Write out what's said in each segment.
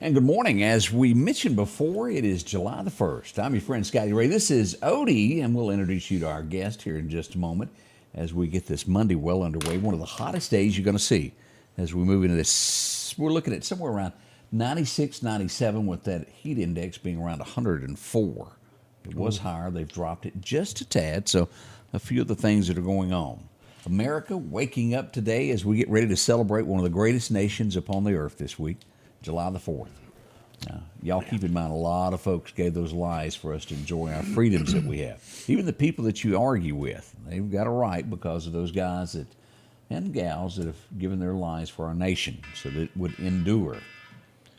And good morning. As we mentioned before, it is July the 1st. I'm your friend Scotty Ray. This is Odie, and we'll introduce you to our guest here in just a moment as we get this Monday well underway. One of the hottest days you're going to see as we move into this. We're looking at somewhere around 96, 97 with that heat index being around 104. It was higher. They've dropped it just a tad, so a few of the things that are going on. America waking up today as we get ready to celebrate one of the greatest nations upon the earth this week, July the 4th. Now, y'all keep in mind, a lot of folks gave those lives for us to enjoy our freedoms that we have. Even the people that you argue with, they've got a right because of those guys that and gals that have given their lives for our nation so that it would endure.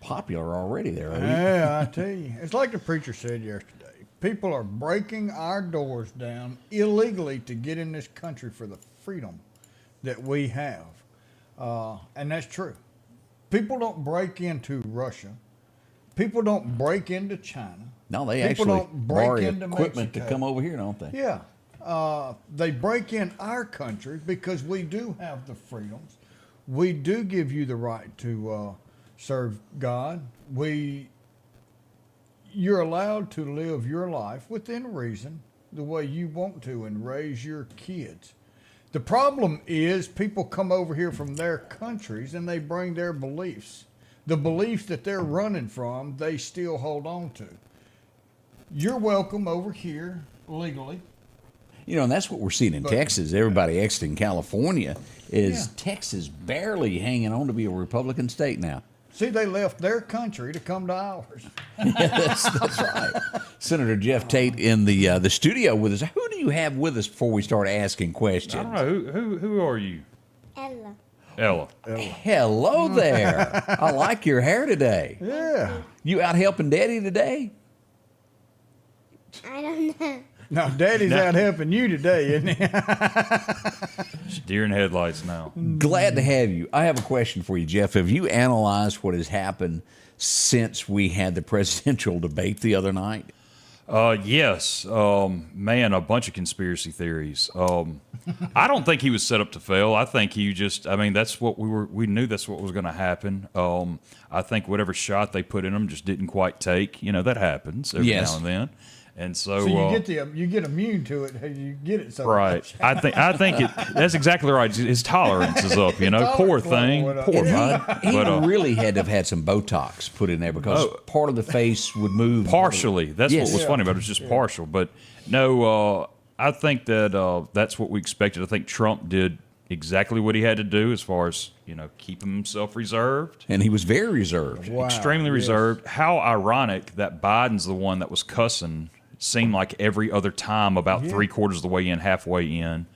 Popular already there. Yeah, I tell you. It's like the preacher said yesterday. People are breaking our doors down illegally to get in this country for the freedom that we have. And that's true. People don't break into Russia. People don't break into China. No, they People actually don't break borrow into equipment Mexico. to come over here, don't they? Yeah. They break in our country because we do have the freedoms. We do give you the right to serve God. You're allowed to live your life within reason the way you want to and raise your kids. The problem is people come over here from their countries and they bring their beliefs. The beliefs that they're running from, they still hold on to. You're welcome over here legally. You know, and that's what we're seeing in Texas. Everybody exiting California is Texas barely hanging on to be a Republican state now. See, they left their country to come to ours. That's right. Senator Jeff Tate in the studio with us. Who do you have with us before we start asking questions? I don't know. Who are you? Ella. Ella. Hello there. I like your hair today. Yeah. You out helping Daddy today? I don't know. Now, Daddy's out helping you today, isn't he? It's deer in headlights now. Glad to have you. I have a question for you, Jeff. Have you analyzed what has happened since we had the presidential debate the other night? Yes. Man, a bunch of conspiracy theories. I don't think he was set up to fail. I think he just, that's what we knew that's what was going to happen. I think whatever shot they put in him just didn't quite take. You know, that happens every now and then. And so you get immune to it. You get it so right. much. I think that's exactly right. His tolerance is up. You know, poor thing, poor bud. He really had to have had some Botox put in there because part of the face would move partially. That's what was funny about it. It was just partial. But no, I think that that's what we expected. I think Trump did exactly what he had to do as far as, keeping himself reserved. And he was very reserved. Wow, extremely reserved. How ironic that Biden's the one that was cussing. Seemed like every other time, about 3/4 of the way in, halfway in.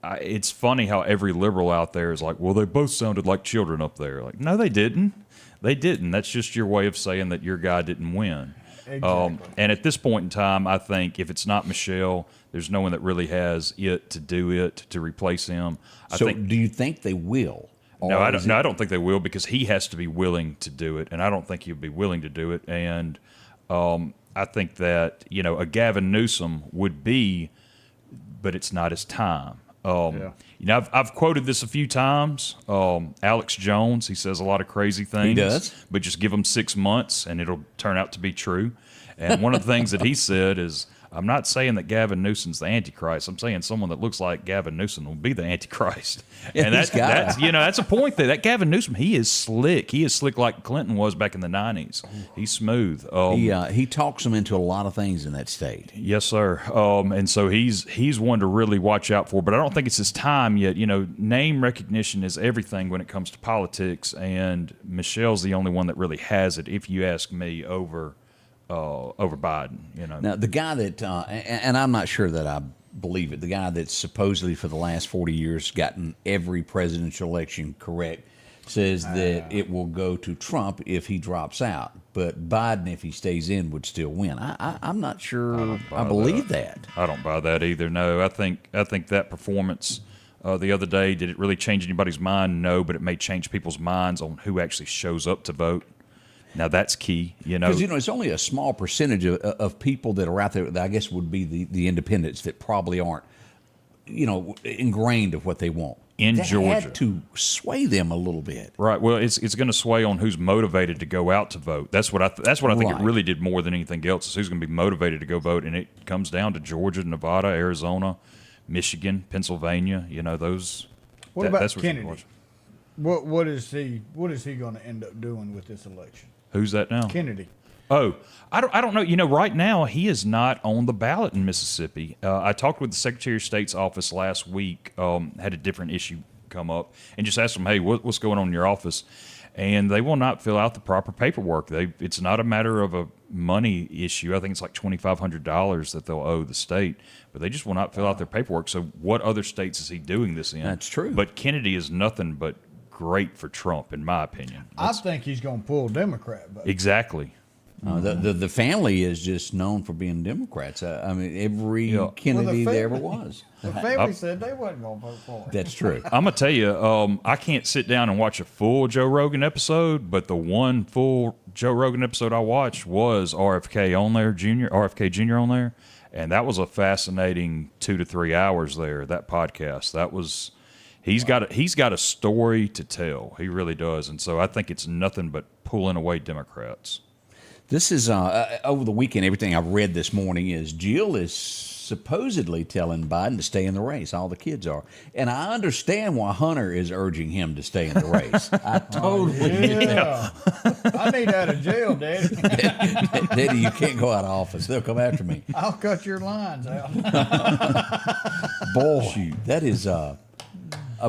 It's funny how every liberal out there is like, well, they both sounded like children up there. Like, no, they didn't. They didn't. That's just your way of saying that your guy didn't win. Exactly. And at this point in time, I think if it's not Michelle, there's no one that really has it to do it to replace him. Do you think they will? No, I don't think they will because he has to be willing to do it, and I don't think he'll be willing to do it. And I think that, a Gavin Newsom would be, but it's not his time. I've quoted this a few times. Alex Jones, he says a lot of crazy things. He does. But just give him 6 months and it'll turn out to be true. And one of the things that he said is, I'm not saying that Gavin Newsom's the Antichrist. I'm saying someone that looks like Gavon Newsom will be the Antichrist. And that's a point there. That Gavin Newsom, he is slick. He is slick like Clinton was back in the 90s. He's smooth. He talks them into a lot of things in that state. Yes, sir. And so he's one to really watch out for. But I don't think it's his time yet. Name recognition is everything when it comes to politics, and Michelle's the only one that really has it, if you ask me, over Biden. Now the guy that and I'm not sure that I believe it. The guy that's supposedly for the last 40 years gotten every presidential election correct says that it will go to Trump if he drops out, but Biden, if he stays in, would still win. I'm not sure I believe that. I don't buy that either. No, I think that performance the other day, did it really change anybody's mind? No, but it may change people's minds on who actually shows up to vote. Now that's key, Because it's only a small percentage of people that are out there that I guess would be the independents that probably aren't, ingrained of what they want. In that Georgia, had to sway them a little bit, right? Well, it's going to sway on who's motivated to go out to vote. That's what I think it really did more than anything else. Is who's going to be motivated to go vote, and it comes down to Georgia, Nevada, Arizona, Michigan, Pennsylvania. Those. What about Kennedy? What is he going to end up doing with this election? Who's that now? Kennedy. Oh, I don't know. Right now, he is not on the ballot in Mississippi. I talked with the Secretary of State's office last week, had a different issue come up, and just asked them, hey, what's going on in your office? And they will not fill out the proper paperwork. It's not a matter of a money issue. I think it's like $2,500 that they'll owe the state, but they just will not fill out their paperwork. So what other states is he doing this in? That's true. But Kennedy is nothing but great for Trump, in my opinion. I think he's going to pull Democrat vote. Exactly. The family is just known for being Democrats. Every Kennedy there ever was. The family said they wasn't going to vote for him. That's true. I'm going to tell you, I can't sit down and watch a full Joe Rogan episode, but the one full Joe Rogan episode I watched was RFK Jr. on there, and that was a fascinating 2 to 3 hours there, that podcast. That was... He's got a story to tell. He really does. And so I think it's nothing but pulling away Democrats. This is over the weekend. Everything I've read this morning is Jill is supposedly telling Biden to stay in the race. All the kids are, and I understand why Hunter is urging him to stay in the race. I totally get that. I need out of jail, Daddy. Daddy, you can't go out of office. They'll come after me. I'll cut your lines out. Boy, that is a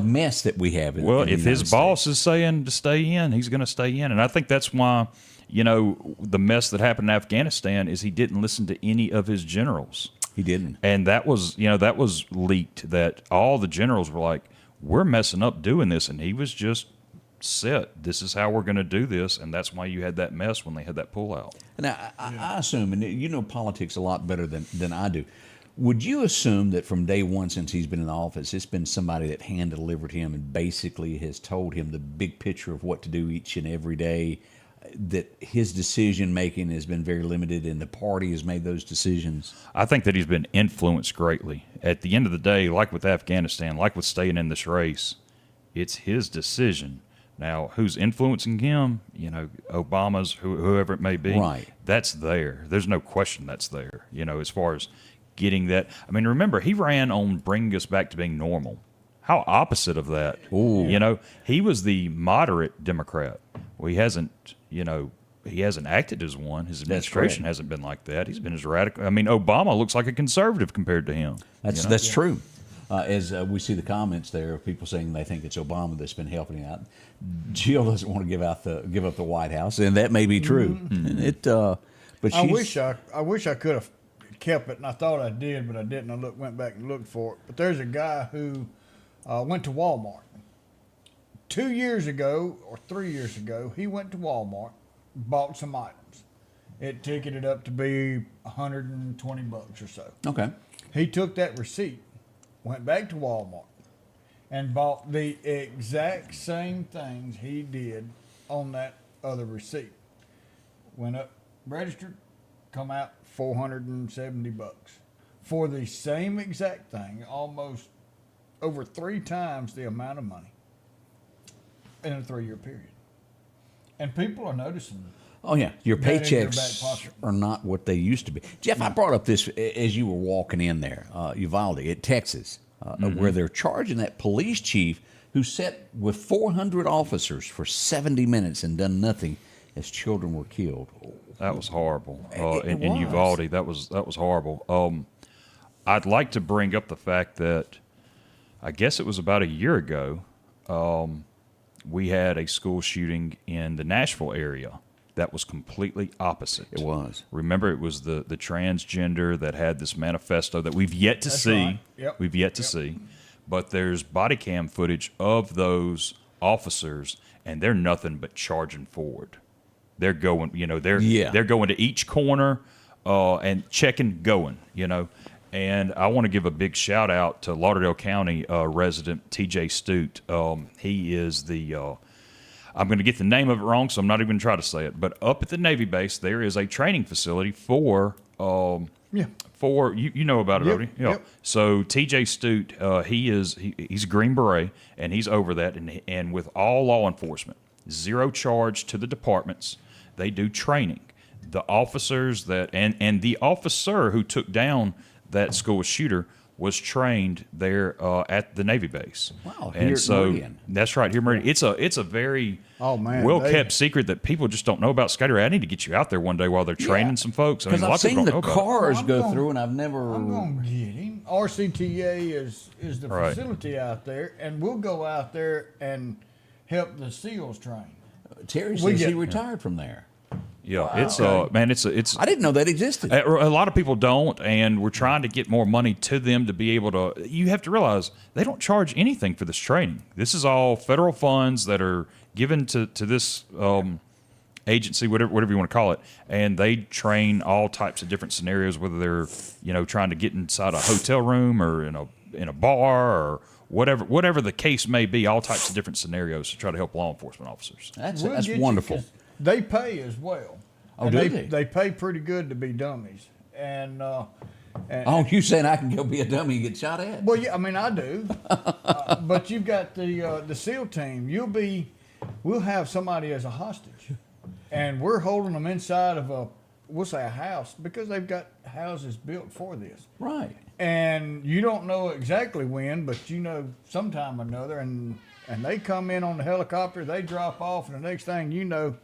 mess that we have. Well, if his boss is saying to stay in, he's going to stay in, and I think that's why. The mess that happened in Afghanistan is he didn't listen to any of his generals. He didn't. And that was leaked, that all the generals were like, we're messing up doing this. And he was just set. This is how we're going to do this. And that's why you had that mess when they had that pullout. Now, I assume, and you know politics a lot better than I do, would you assume that from day one since he's been in the office, it's been somebody that hand-delivered him and basically has told him the big picture of what to do each and every day, that his decision-making has been very limited and the party has made those decisions? I think that he's been influenced greatly. At the end of the day, like with Afghanistan, like with staying in this race, it's his decision. Now, who's influencing him? Obama's, whoever it may be. Right. That's there. There's no question that's there, as far as getting that. I mean, remember, he ran on bringing us back to being normal. How opposite of that. Ooh. He was the moderate Democrat. Well, he hasn't acted as one. His administration hasn't been like that. He's been as radical. I mean, Obama looks like a conservative compared to him. That's true. As we see the comments there of people saying they think it's Obama that's been helping out. Jill doesn't want to give up the White House, and that may be true. Mm-hmm. But I wish I could have kept it, and I thought I did, but I didn't. I went back and looked for it. But there's a guy who went to Walmart 2 years ago or 3 years ago. He went to Walmart, bought some items. It ticketed up to be $120 or so. Okay. He took that receipt, went back to Walmart, and bought the exact same things he did on that other receipt. Went up, registered, come out $470 for the same exact thing, almost over 3 times the amount of money in a 3-year period. And people are noticing. Oh, yeah. Your that in your back paychecks pocket. are not what they used to be. Jeff, I brought up this as you were walking in there, Uvalde, at Texas, where they're charging that police chief who sat with 400 officers for 70 minutes and done nothing as children were killed. That was horrible. It in was. Uvalde, that was horrible. I'd like to bring up the fact that I guess it was about a year ago, we had a school shooting in the Nashville area that was completely opposite. It was. Remember, it was the transgender that had this manifesto that we've yet to see. Right. Yep. We've yet to see. But there's body cam footage of those officers, and they're nothing but charging forward. They're going, they're going to each corner and checking, going, And I want to give a big shout out to Lauderdale County resident TJ Stute. He is the I'm going to get the name of it wrong, so I'm not even going to try to say it. But up at the Navy base, there is a training facility for you know about it, Yep, Odie. Yeah. yep. So TJ Stute, he's a Green Beret, and he's over that, and with all law enforcement, zero charge to the departments. They do training. The officers and the officer who took down that school shooter was trained there at the Navy base. Wow, and here at so Meridian. that's right, here Meridian. It's a very well kept secret that people just don't know about. Scotty Ray, I need to get you out there one day while they're training some folks. I mean, Because a lot I've of people seen don't the know about it. cars Well, go through, and I've never. I'm going to get him. RCTA is the Right. facility out there, and we'll go out there and help the SEALs train. Terry We says he get- retired from there. Yeah, it's it's I didn't know that existed. a lot of people don't, and we're trying to get more money to them to be able to. You have to realize they don't charge anything for this training. This is all federal funds that are given to this agency, whatever you want to call it, and they train all types of different scenarios, whether they're trying to get inside a hotel room or in a bar or whatever the case may be. All types of different scenarios to try to help law enforcement officers. That's We'll get you, wonderful. 'cause they pay as well. Oh, And do they? they? They pay pretty good to be dummies. And Oh, you saying I can go be a dummy and get shot at? well, yeah, I mean I do. But you've got the SEAL team. We'll have somebody as a hostage, and we're holding them inside of we'll say a house, because they've got houses built for this. Right. And you don't know exactly when, but sometime or another, and they come in on the helicopter, they drop off, and the next thing you know,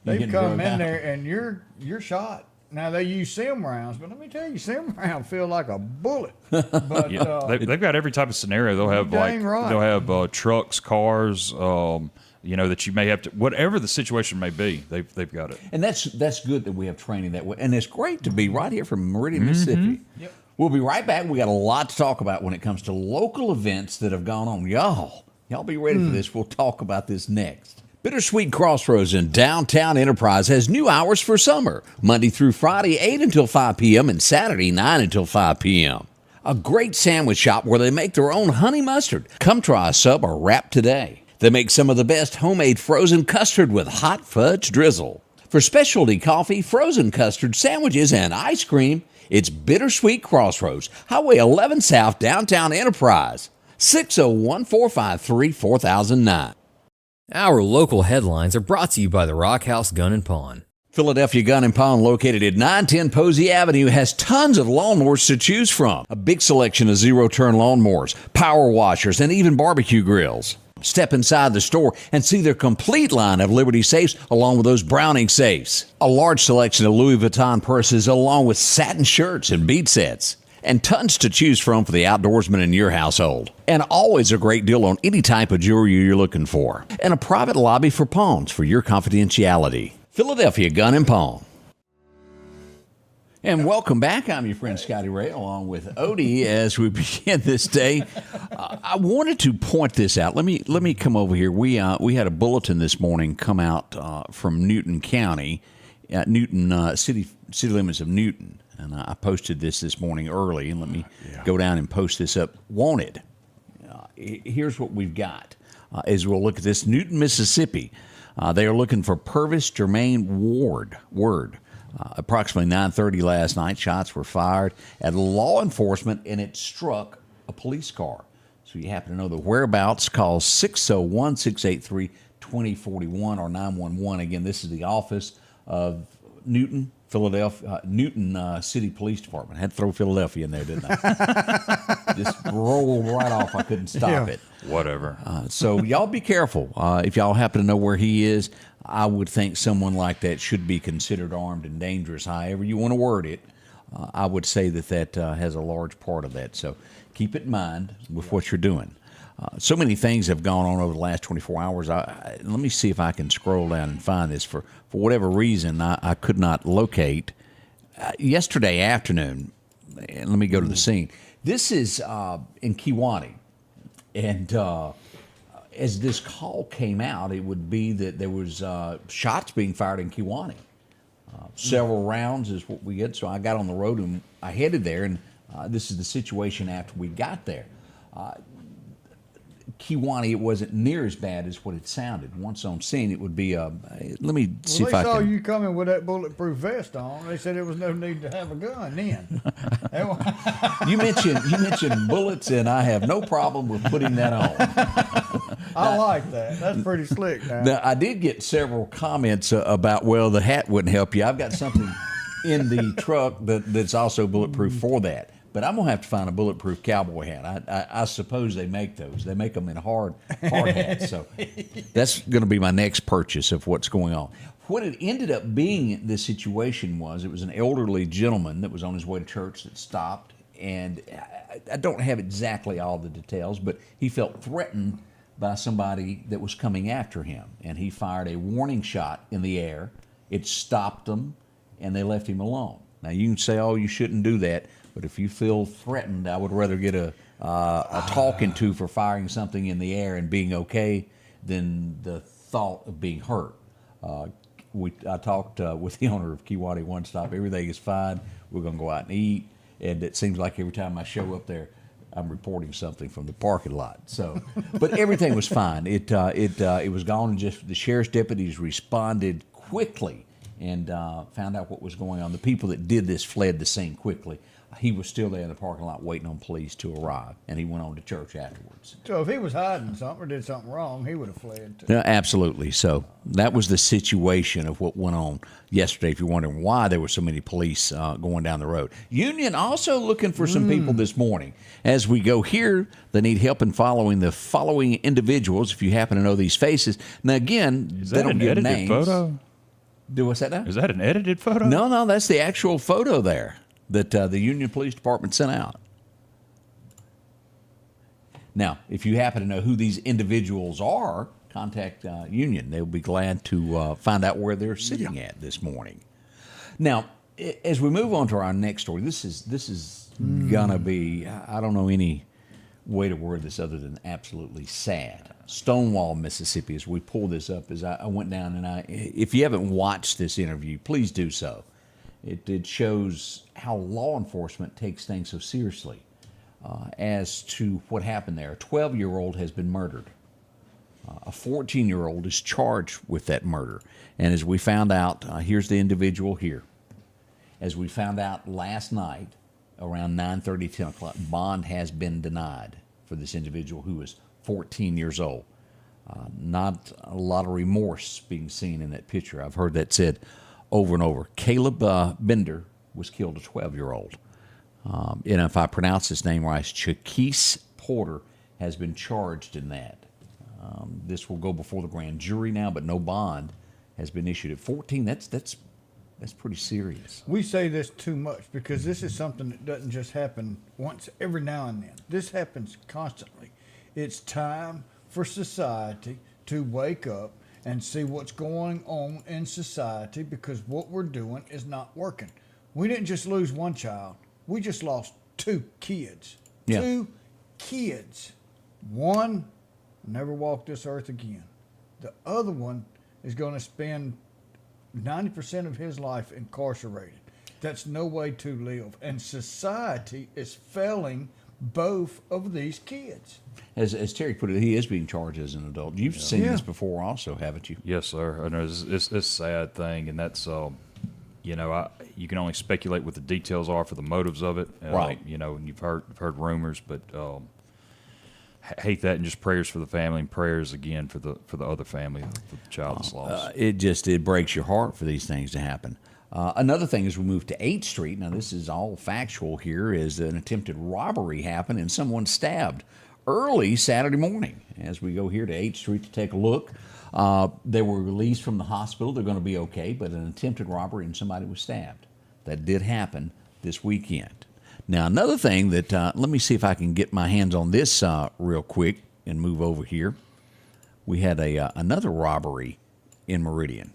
they've getting come drugged in out. there and you're shot. Now they use sim rounds, but let me tell you, sim rounds feel like a bullet. But Yeah, they've got every type of scenario. They'll have dang right. they'll have trucks, cars, that you may have to, whatever the situation may be. They've got it. And that's good that we have training that way. And it's great to be right here from Meridian, Mississippi. Yep. We'll be right back. We got a lot to talk about when it comes to local events that have gone on. Y'all be ready for this. We'll talk about this next. Bittersweet Crossroads in downtown Enterprise has new hours for summer, Monday through Friday, 8 until 5 p.m. and Saturday, 9 until 5 p.m. A great sandwich shop where they make their own honey mustard. Come try a sub or wrap today. They make some of the best homemade frozen custard with hot fudge drizzle. For specialty coffee, frozen custard, sandwiches, and ice cream, it's Bittersweet Crossroads, Highway 11 South, downtown Enterprise, 601-453-4009. Our local headlines are brought to you by the Rock House Gun and Pawn. Philadelphia Gun and Pawn, located at 910 Posey Avenue, has tons of lawnmowers to choose from. A big selection of zero-turn lawnmowers, power washers, and even barbecue grills. Step inside the store and see their complete line of Liberty safes along with those Browning safes. A large selection of Louis Vuitton purses along with satin shirts and bead sets. And tons to choose from for the outdoorsman in your household. And always a great deal on any type of jewelry you're looking for. And a private lobby for pawns for your confidentiality. Philadelphia Gun and Pawn. And welcome back. I'm your friend Scotty Ray, along with Odie, as we begin this day. I wanted to point this out. Let me come over here. We had a bulletin this morning come out from Newton County, Newton city limits of Newton, and I posted this morning early. And let me go down and post this up. Wanted. Here's what we've got. As we'll look at this, Newton, Mississippi. They are looking for Pervis Jermaine Word. Approximately 9:30 last night, shots were fired at law enforcement, and it struck a police car. So you happen to know the whereabouts, call 601-683-2041 or 911. Again, this is the office of Newton, Philadelphia, Newton City Police Department. I had to throw Philadelphia in there, didn't I? Just rolled right off. I couldn't stop it. Whatever. So y'all be careful. If y'all happen to know where he is, I would think someone like that should be considered armed and dangerous. However you want to word it, I would say that has a large part of that. So keep it in mind with what you're doing. So many things have gone on over the last 24 hours. Let me see if I can scroll down and find this. For whatever reason, I could not locate. Yesterday afternoon, and let me go to the scene. This is in Kewanee. And as this call came out, it would be that there was shots being fired in Kewanee. Several rounds is what we get. So I got on the road and I headed there, and this is the situation after we got there. Kewanee, it wasn't near as bad as what it sounded. Once on scene, it would be. Let me see if I can. They saw you coming with that bulletproof vest on. They said there was no need to have a gun then. You mentioned bullets, and I have no problem with putting that on. I like that. That's pretty slick. Now, I did get several comments about, well, the hat wouldn't help you. I've got something in the truck that's also bulletproof for that. But I'm going to have to find a bulletproof cowboy hat. I suppose they make those. They make them in hard hats. So that's going to be my next purchase of what's going on. What it ended up being, this situation was, it was an elderly gentleman that was on his way to church that stopped. And I don't have exactly all the details, but he felt threatened by somebody that was coming after him. And he fired a warning shot in the air. It stopped them, and they left him alone. Now, you can say, oh, you shouldn't do that. But if you feel threatened, I would rather get a talking to for firing something in the air and being okay than the thought of being hurt. I talked with the owner of Kewanee One Stop. Everything is fine. We're going to go out and eat. And it seems like every time I show up there, I'm reporting something from the parking lot. So, but everything was fine. It was gone. And just the sheriff's deputies responded quickly and found out what was going on. The people that did this fled the scene quickly. He was still there in the parking lot waiting on police to arrive, and he went on to church afterwards. So if he was hiding something or did something wrong, he would have fled too. Yeah, absolutely. So that was the situation of what went on yesterday, if you're wondering why there were so many police going down the road. Union also looking for some people this morning. As we go here, they need help in following the following individuals, if you happen to know these faces. Now, again, they don't give names. Photo? What's that now? Is that an edited photo? No, that's the actual photo there that the Union Police Department sent out. Now, if you happen to know who these individuals are, contact Union. They'll be glad to find out where they're sitting at this morning. Now, as we move on to our next story, this is gonna be, I don't know any way to word this other than absolutely sad. Stonewall, Mississippi. As we pull this up, as I went down and if you haven't watched this interview, please do so. It shows how law enforcement takes things so seriously as to what happened there. A 12-year-old has been murdered. A 14-year-old is charged with that murder. And as we found out, here's the individual here. As we found out last night, around 9:30, 10 o'clock, bond has been denied for this individual who is 14 years old. Not a lot of remorse being seen in that picture. I've heard that said over and over. Caleb Bender was killed, a 12-year-old. And if I pronounce his name right, Chaquise Porter has been charged in that. This will go before the grand jury now, but no bond has been issued. At 14, that's pretty serious. We say this too much because this is something that doesn't just happen once every now and then. This happens constantly. It's time for society to wake up and see what's going on in society, because what we're doing is not working. We didn't just lose one child. We just lost 2 kids. Yeah. 2 kids. One never walked this earth again. The other one is going to spend 90% of his life incarcerated. That's no way to live. And society is failing both of these kids. As Terry put it, he is being charged as an adult. You've seen this before also, haven't you? Yes, sir. I know it's a sad thing, and that's, you can only speculate what the details are for the motives of it. Right. And you've heard rumors, but hate that, and just prayers for the family and prayers again for the other family, the child that's lost. It breaks your heart for these things to happen. Another thing as we move to 8th Street, now this is all factual here, is an attempted robbery happened and someone stabbed early Saturday morning. As we go here to 8th Street to take a look, they were released from the hospital. They're going to be okay, but an attempted robbery and somebody was stabbed. That did happen this weekend. Now, another thing that, let me see if I can get my hands on this real quick. and move over here. We had another robbery in Meridian.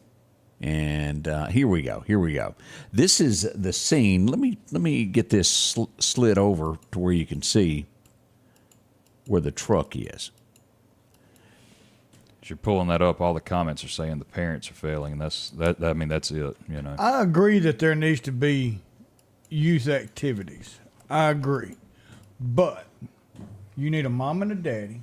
And here we go. Here we go. This is the scene. Let me get this slid over to where you can see where the truck is. As you're pulling that up, all the comments are saying the parents are failing, and that's it. You know. I agree that there needs to be youth activities. I agree. But you need a mom and a daddy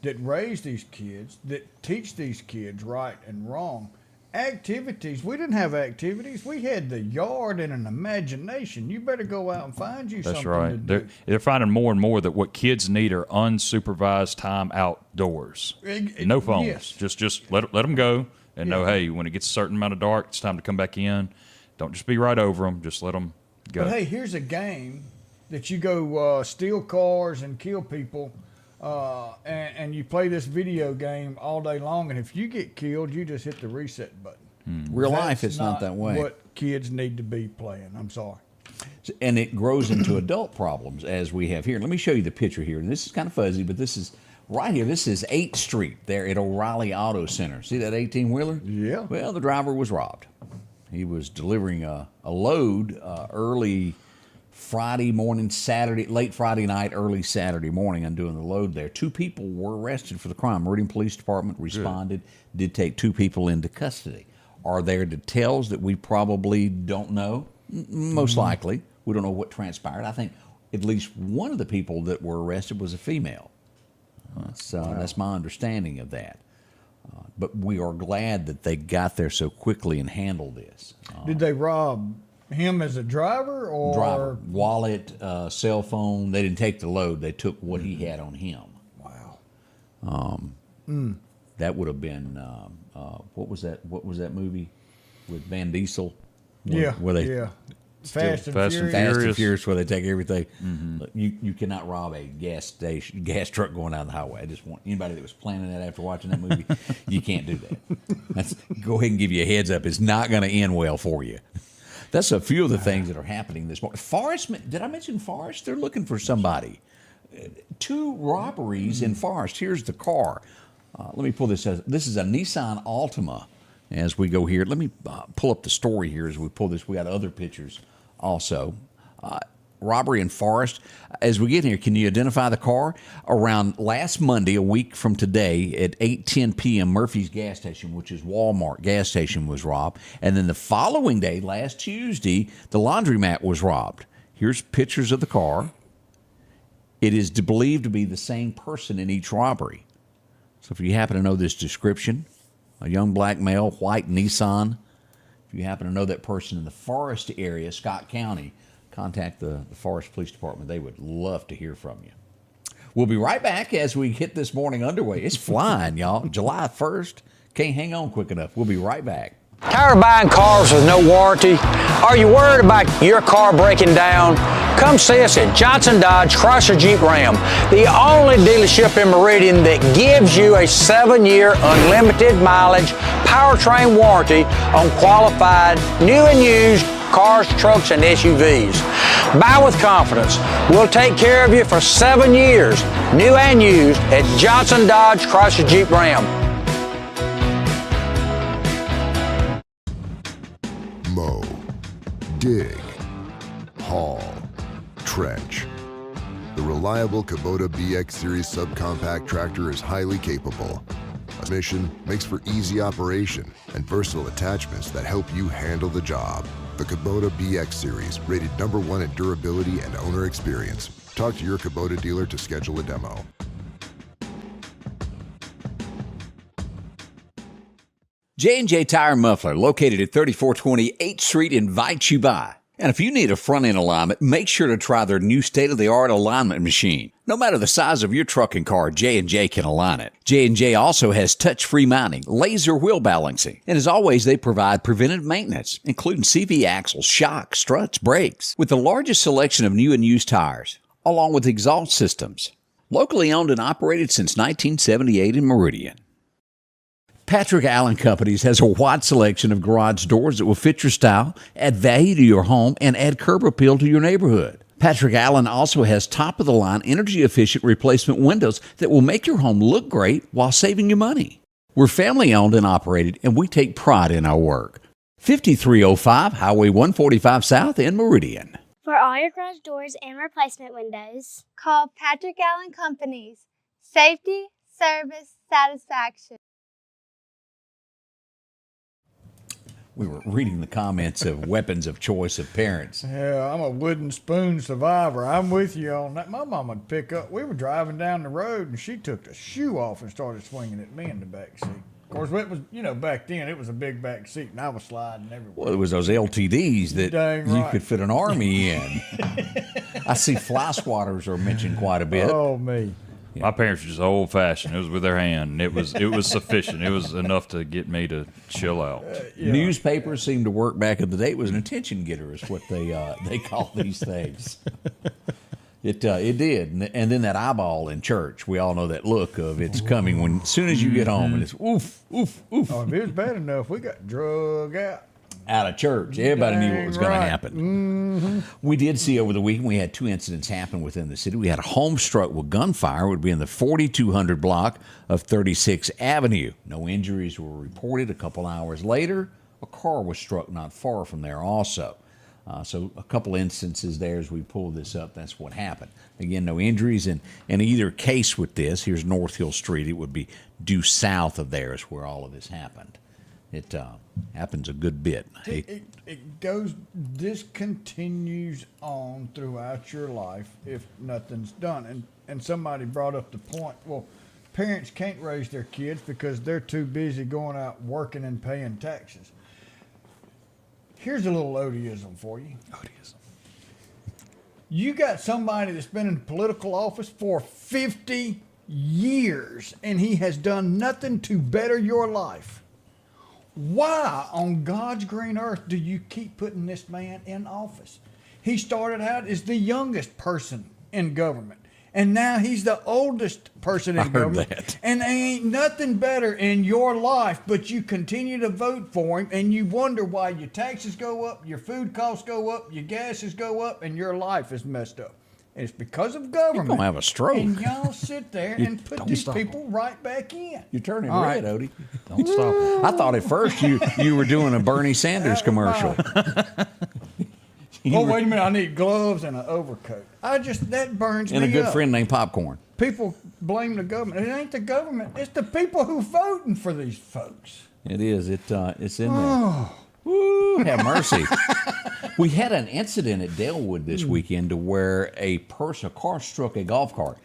that raise these kids, that teach these kids right and wrong. Activities. We didn't have activities. We had the yard and an imagination. You better go out and find you That's something right. to do. They're finding more and more that what kids need are unsupervised time outdoors. No phones. Yes. Just let them go and know, hey, when it gets a certain amount of dark, it's time to come back in. Don't just be right over them. Just let them go. But hey, here's a game that you go steal cars and kill people, and you play this video game all day long. And if you get killed, you just hit the reset button. Real life, That's it's not that way. What kids need to be playing. I'm sorry. And it grows into adult problems as we have here. Let me show you the picture here. And this is kind of fuzzy, but this is right here. This is 8th Street there at O'Reilly Auto Center. See that 18-wheeler? Yeah. Well, the driver was robbed. He was delivering a load early Friday morning, late Friday night, early Saturday morning, and doing the load there. 2 people were arrested for the crime. Meridian Police Department responded, did take 2 people into custody. Are there details that we probably don't know? Most likely. We don't know what transpired. I think at least one of the people that were arrested was a female. That's my understanding of that. But we are glad that they got there so quickly and handled this. Did they rob him as a driver or Driver, wallet, cell phone. They didn't take the load. They took what he had on him. Wow. That would have been what was that? What was that movie with Van Diesel? Where they Fast and Fast Furious. and Furious, where they take everything. Look, you cannot rob a gas truck going down the highway. I just want anybody that was planning that after watching that movie, you can't do that. Go ahead and give you a heads up. It's not going to end well for you. That's a few of the things that are happening this morning. Forest, did I mention Forest? They're looking for somebody. 2 robberies in Forest. Here's the car. Let me pull this. This is a Nissan Altima. As we go here, let me pull up the story here as we pull this. We got other pictures also. Robbery in Forest. As we get here, can you identify the car? Around last Monday, a week from today, at 8:10 p.m., Murphy's gas station, which is Walmart gas station, was robbed. And then the following day, last Tuesday, the laundromat was robbed. Here's pictures of the car. It is believed to be the same person in each robbery. So if you happen to know this description, a young black male, white Nissan. If you happen to know that person in the Forest area, Scott County, contact the Forest Police Department. They would love to hear from you. We'll be right back as we get this morning underway. It's flying, y'all. July 1st. Can't hang on quick enough. We'll be right back. Tired of buying cars with no warranty? Are you worried about your car breaking down? Come see us at Johnson Dodge Chrysler Jeep Ram, the only dealership in Meridian that gives you a 7-year unlimited mileage powertrain warranty on qualified new and used cars, trucks, and SUVs. Buy with confidence. We'll take care of you for 7 years, new and used, at Johnson Dodge Chrysler Jeep Ram. Mow, dig, haul, trench. The reliable Kubota BX Series subcompact tractor is highly capable. A mission makes for easy operation and versatile attachments that help you handle the job. The Kubota BX Series, rated #1 in durability and owner experience. Talk to your Kubota dealer to schedule a demo. J&J Tire Muffler, located at 3420 8th Street, invites you by. And if you need a front-end alignment, make sure to try their new state-of-the-art alignment machine. No matter the size of your truck and car, J&J can align it. J&J also has touch-free mounting, laser wheel balancing, and as always, they provide preventive maintenance, including CV axles, shocks, struts, brakes, with the largest selection of new and used tires, along with exhaust systems. Locally owned and operated since 1978 in Meridian. Patrick Allen Companies has a wide selection of garage doors that will fit your style, add value to your home, and add curb appeal to your neighborhood. Patrick Allen also has top-of-the-line, energy-efficient replacement windows that will make your home look great while saving you money. We're family-owned and operated, and we take pride in our work. 5305 Highway 145 South in Meridian. For all your garage doors and replacement windows, Call Patrick Allen Companies. Safety, service, satisfaction. We were reading the comments of weapons of choice of parents. Yeah, I'm a wooden spoon survivor. I'm with you on that. My mom would pick up. We were driving down the road, and she took the shoe off and started swinging at me in the back seat. Of course, it was, back then it was a big back seat, and I was sliding everywhere. Well, it was those LTDs that Dang you right. could fit an army in. I see fly swatters are mentioned quite a bit. Oh, me. My parents were just old fashioned. It was with their hand, and it was sufficient. It was enough to get me to chill out. Newspapers seemed to work back in the day. It was an attention getter, is what they call these things. It did, and then that eyeball in church. We all know that look of it's coming when as soon as you get home, and it's oof, oof, oof. Oh, if it was bad enough, we got drug out of church. Everybody knew what was going to happen. Mm-hmm. We did see over the weekend, we had 2 incidents happen within the city. We had a home struck with gunfire. It would be in the 4200 block of 36th Avenue. No injuries were reported. A couple hours later, a car was struck not far from there also. So a couple instances there as we pull this up, that's what happened. Again, no injuries in either case with this. Here's North Hill Street. It would be due south of there is where all of this happened. It happens a good bit. This continues on throughout your life if nothing's done. And somebody brought up the point, well, parents can't raise their kids because they're too busy going out working and paying taxes. Here's a little Odieism for you. Odieism. You got somebody that's been in political office for 50 years, and he has done nothing to better your life. Why on God's green earth do you keep putting this man in office? He started out as the youngest person in government, and now he's the oldest person in government. That. And there ain't nothing better in your life, but you continue to vote for him, and you wonder why your taxes go up, your food costs go up, your gases go up, and your life is messed up. And it's because of government. You're gonna have a stroke. And y'all sit there and put these people right back in. You're turning All red, right. Odie. Don't stop. I thought at first you were doing a Bernie Sanders commercial. Oh, wait a minute. I need gloves and an overcoat. That burns me up. And a good friend named Popcorn. People blame the government. It ain't the government. It's the people who voting for these folks. It is. It's in there. Woo, have mercy. We had an incident at Dalewood this weekend to where a car struck a golf cart.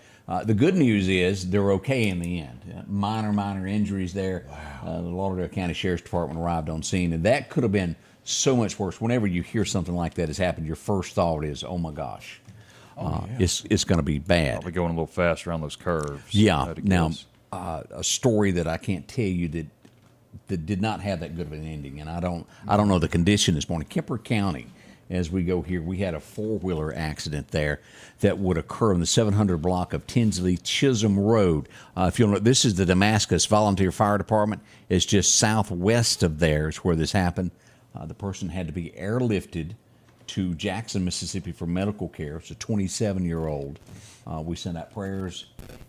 The good news is they're okay in the end. Minor injuries there. Wow. The Lauderdale County Sheriff's Department arrived on scene, and that could have been so much worse. Whenever you hear something like that has happened, your first thought is, oh my gosh. It's going to be bad. Probably going a little fast around those curves. Yeah. Now, a story that I can't tell you that did not have that good of an ending, and I don't know the condition this morning. Kemper County, as we go here, we had a 4-wheeler accident there that would occur in the 700 block of Tinsley Chisholm Road. If you'll know, this is the Damascus Volunteer Fire Department. It's just southwest of there is where this happened. The person had to be airlifted to Jackson, Mississippi for medical care. It's a 27-year-old. We sent out prayers,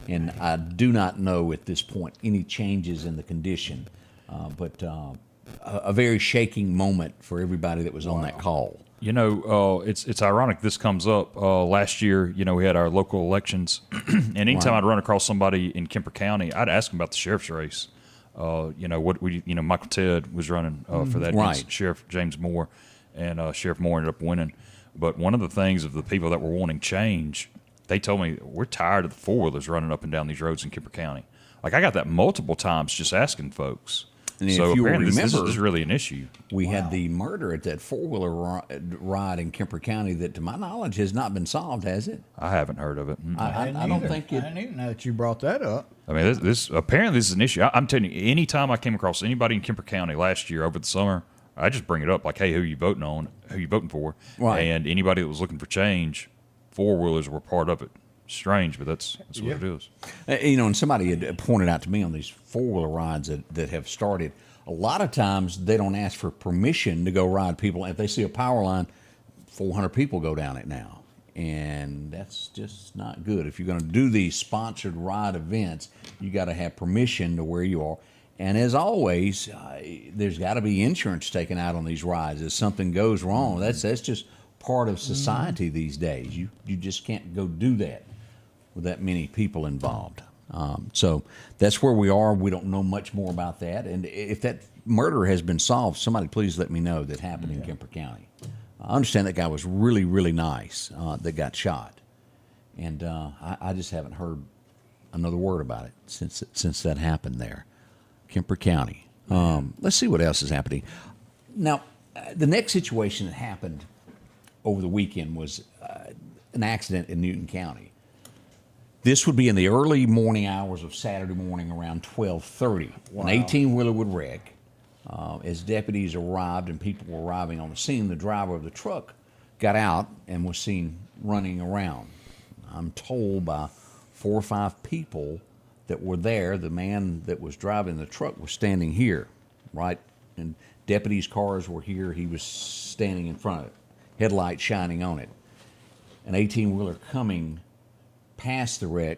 and I do not know at this point any changes in the condition, but a very shaking moment for everybody that was on that call. You know, it's ironic this comes up. Last year, we had our local elections, and anytime I'd run across somebody in Kemper County, I'd ask them about the sheriff's race. Michael Ted was running for that against Sheriff James Moore, and Sheriff Moore ended up winning. But one of the things of the people that were wanting change, they told me, we're tired of the 4-wheelers running up and down these roads in Kemper County. Like, I got that multiple times just asking folks. And so if you apparently remember, this is really an issue. We had the murder at that 4-wheeler ride in Kemper County that, to my knowledge, has not been solved, has it? I haven't heard of it. I don't think it. I didn't even know that you brought that up. I mean, this is an issue. I'm telling you, anytime I came across anybody in Kemper County last year over the summer, I just bring it up like, hey, who you voting on? Who you voting for? Right. And anybody that was looking for change, 4-wheelers were part of it. Strange, but that's what it is. And somebody had pointed out to me on these 4-wheeler rides that have started, a lot of times they don't ask for permission to go ride people. If they see a power line, 400 people go down it now. and that's just not good. If you're going to do these sponsored ride events, you got to have permission to where you are. And as always, there's got to be insurance taken out on these rides. If something goes wrong, that's just part of society these days. You just can't go do that with that many people involved. So that's where we are. We don't know much more about that. And if that murder has been solved, somebody please let me know that happened in Kemper County. I understand that guy was really, really nice that got shot. And I just haven't heard another word about it since that happened there. Kemper County. Let's see what else is happening. Now, the next situation that happened over the weekend was an accident in Newton County. This would be in the early morning hours of Saturday morning around 12:30. Wow. An 18-wheeler would wreck. As deputies arrived and people were arriving on the scene, the driver of the truck got out and was seen running around. I'm told by 4 or 5 people that were there, the man that was driving the truck was standing here, right? And deputies' cars were here. He was standing in front of it, headlight shining on it. An 18-wheeler coming past the wreck,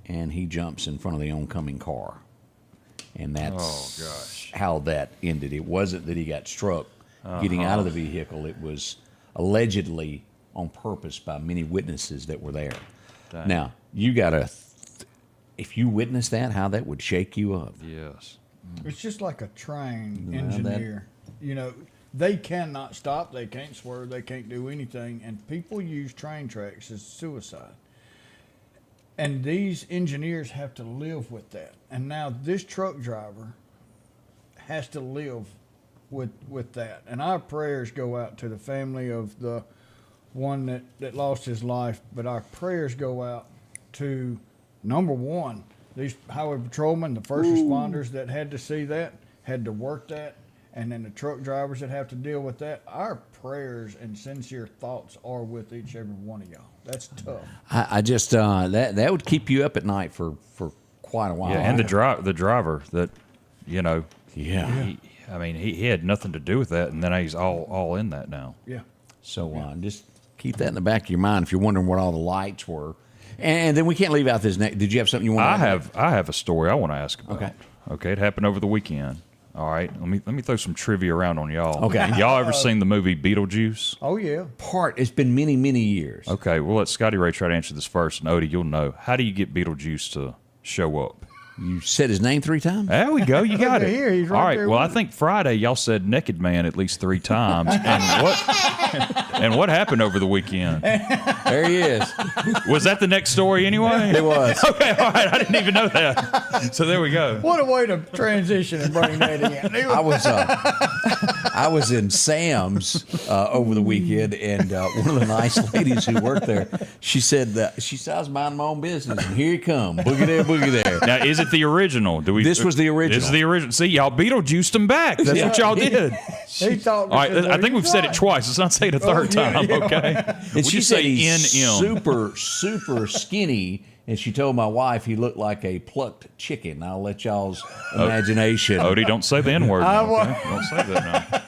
and he jumps in front of the oncoming car. And that's how that ended. It wasn't that he got struck getting out of the vehicle. It was allegedly on purpose by many witnesses that were there. Dang. Now, you got to, if you witnessed that, how that would shake you up. Yes. It's just like a train engineer. They cannot stop. They can't swerve. They can't do anything. And people use train tracks as suicide. And these engineers have to live with that. And now this truck driver has to live with that. And our prayers go out to the family of the one that lost his life. But our prayers go out to, number one, these highway patrolmen, the first responders that had to see that, had to work that, and then the truck drivers that have to deal with that. Our prayers and sincere thoughts are with each and every one of y'all. That's tough. I just that would keep you up at night for quite a while. Yeah, and the driver that, he had nothing to do with that, and then he's all in that now. Yeah. So just keep that in the back of your mind if you're wondering what all the lights were. And then we can't leave out this next. Did you have something you want to add? I have a story I want to ask about. Okay. Okay, it happened over the weekend. All right, let me throw some trivia around on y'all. Okay. Y'all ever seen the movie Beetlejuice? Oh, yeah. It's been many, many years. Okay, we'll let Scotty Ray try to answer this first, and Odie, you'll know. How do you get Beetlejuice to show up? You said his name 3 times? There we go. You got it. Here, he's right all right. there Well, with I think Friday y'all said naked man at least 3 times. And what happened over the weekend? There he is. Was that the next story anyway? It was. Okay, all right. I didn't even know that. So there we go. What a way to transition and bring that in. I was in Sam's over the weekend, and one of the nice ladies who worked there, she said I was minding my own business, and here you come, boogie there, boogie there. Now, is it the original? This was the original. This is the original. See, y'all Beetlejuiced them back. That's what y'all did. He thought. All right, I think we've said it twice. Let's not say it a third time, okay? And she said he's NM. super skinny, and she told my wife he looked like a plucked chicken. I'll let y'all's imagination. Odie, don't say the N-word now, okay? Don't say that now.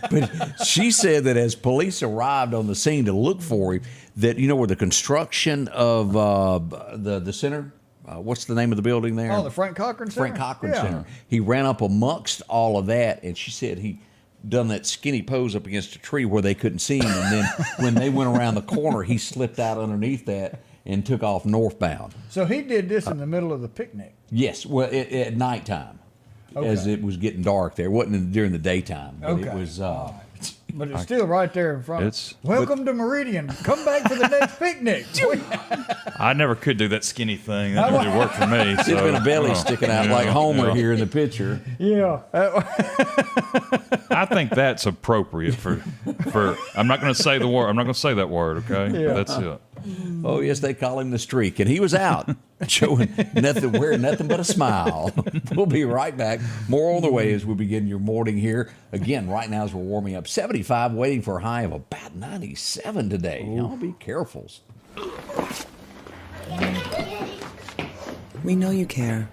But she said that as police arrived on the scene to look for him, that where the construction of the center, what's the name of the building there? Oh, the Frank Cochran Center. Frank Cochran Center. He ran up amongst all of that, and she said he done that skinny pose up against a tree where they couldn't see him, and then when they went around the corner, he slipped out underneath that and took off northbound. So he did this in the middle of the picnic. Yes, well, at nighttime, as it was getting dark there. It wasn't during the daytime, but it was. But it's still right there in front. Welcome to Meridian. Come back for the next picnic. I never could do that skinny thing. That really worked for me. It's been a belly sticking out like Homer here in the picture. Yeah. I think that's appropriate for. I'm not going to say the word. I'm not going to say that word. Okay. Yeah. That's it. Oh yes, they call him the Streak, and he was out showing nothing, wearing nothing but a smile. We'll be right back. More on the way as we begin your morning here. Again, right now as we're warming up, 75, waiting for a high of about 97 today. Y'all be careful. We know you care.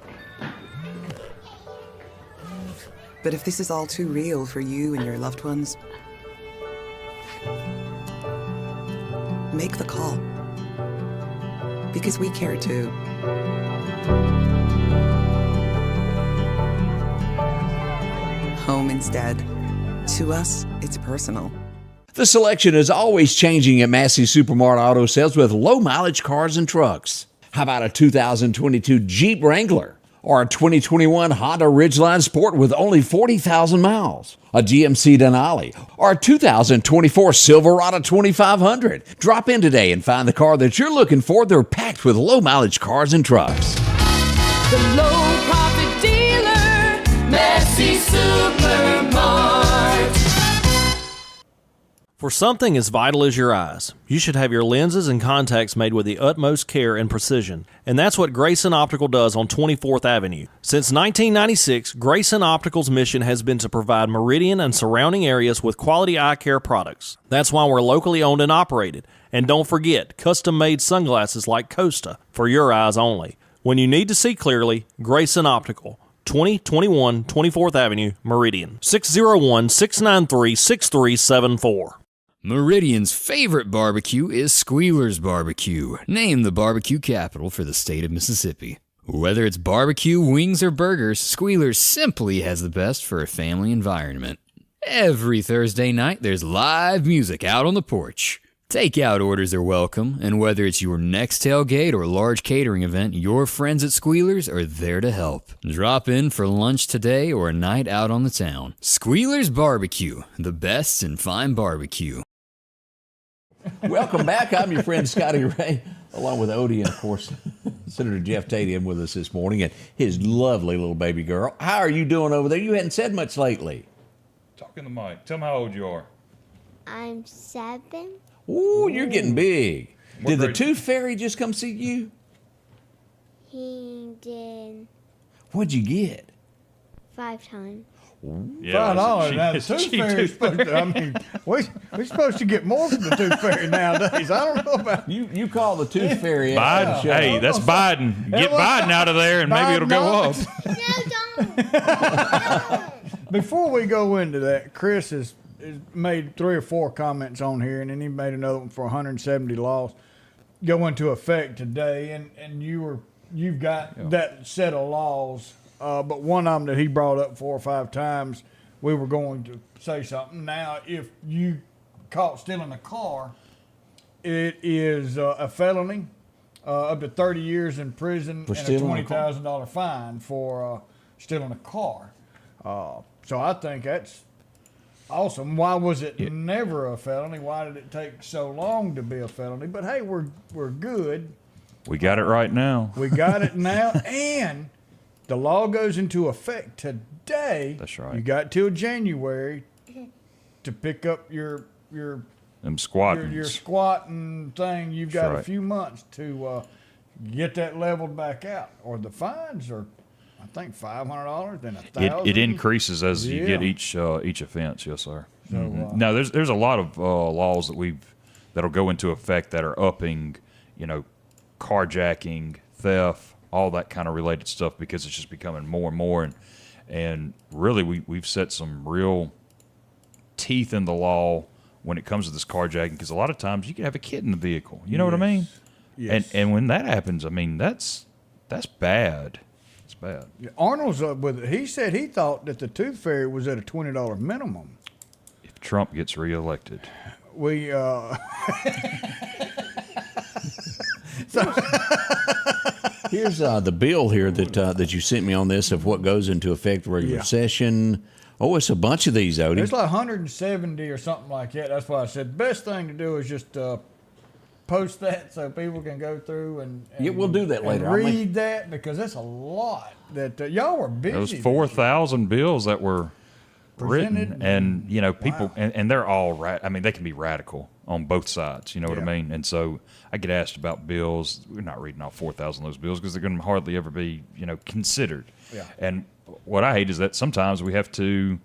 But if this is all too real for you and your loved ones, make the call. because we care too. Home instead. To us, it's personal. The selection is always changing at Massey Supermart Auto Sales with low-mileage cars and trucks. How about a 2022 Jeep Wrangler or a 2021 Honda Ridgeline Sport with only 40,000 miles? A GMC Denali or a 2024 Silverado 2500? Drop in today and find the car that you're looking for. They're packed with low-mileage cars and trucks. The low-profit dealer, Massey Supermart. For something as vital as your eyes, you should have your lenses and contacts made with the utmost care and precision. And that's what Grayson Optical does on 24th Avenue. Since 1996, Grayson Optical's mission has been to provide Meridian and surrounding areas with quality eye care products. That's why we're locally owned and operated. And don't forget, custom-made sunglasses like Costa for your eyes only. When you need to see clearly, Grayson Optical. 2021 24th Avenue, Meridian. 601-693-6374. Meridian's favorite barbecue is Squealer's Barbecue, named the barbecue capital for the state of Mississippi. Whether it's barbecue, wings, or burgers, Squealer's simply has the best for a family environment. Every Thursday night, there's live music out on the porch. Takeout orders are welcome, and whether it's your next tailgate or large catering event, your friends at Squealer's are there to help. Drop in for lunch today or a night out on the town. Squealer's Barbecue, the best in fine barbecue. Welcome back. I'm your friend Scotty Ray, along with Odie and, of course, Senator Jeff Tadian with us this morning and his lovely little baby girl. How are you doing over there? You hadn't said much lately. Talk in the mic. Tell them how old you are. I'm 7. Ooh, you're getting big. What Did the grade? Tooth Fairy just come see you? He did What'd you get? 5 times. Yeah, $5. Now, the it's a Tooth cheap Fairy's Tooth supposed to, I mean, we're supposed to get more from the Tooth Fairy nowadays. I don't know about You call the Tooth Fairy. Biden, hey, that's Biden. Get Biden out of there, and maybe it'll go up. No, don't. Before we go into that, Chris has made 3 or 4 comments on here, and then he made another one for 170 laws go into effect today. And you've got that set of laws, but one of them that he brought up 4 or 5 times, we were going to say something. Now, if you caught stealing a car, it is a felony, up to 30 years in prison For and a stealing a car? $20,000 fine for stealing a car. So I think that's awesome. Why was it never a felony? Why did it take so long to be a felony? But hey, we're good. We got it right now. We got it now, and the law goes into effect today. That's right. You got till January to pick up your Them squattings. your squatting thing. You've got That's a right. few months to get that leveled back out, or the fines are, I think, $500, then $1,000. It increases as you get Yeah. each offense. Yes, sir. So, No, there's a lot of laws that'll go into effect that are upping, carjacking, theft, all that kind of related stuff, because it's just becoming more and more, and really we've set some real teeth in the law when it comes to this carjacking, because a lot of times you can have a kid in the vehicle. You know what I mean? Yes. And when that happens, I mean that's bad. It's bad. Arnold's up with it. He said he thought that the Tooth Fairy was at a $20 minimum. If Trump gets reelected. We Here's the bill here that you sent me on this of what goes into effect regular session. Oh, it's a bunch of these, Odie. there's like 170 or something like that. That's why I said the best thing to do is just post that so people can go through and Yeah, we'll do that and later. read that, because it's a lot that y'all were busy. Those 4,000 bills that were written, Presented. and people, and they're all right. I mean, they can be radical on both sides. You know what I mean? And so I get asked about bills. We're not reading all 4,000 of those bills because they're going to hardly ever be, considered. Yeah. And what I hate is that sometimes we have to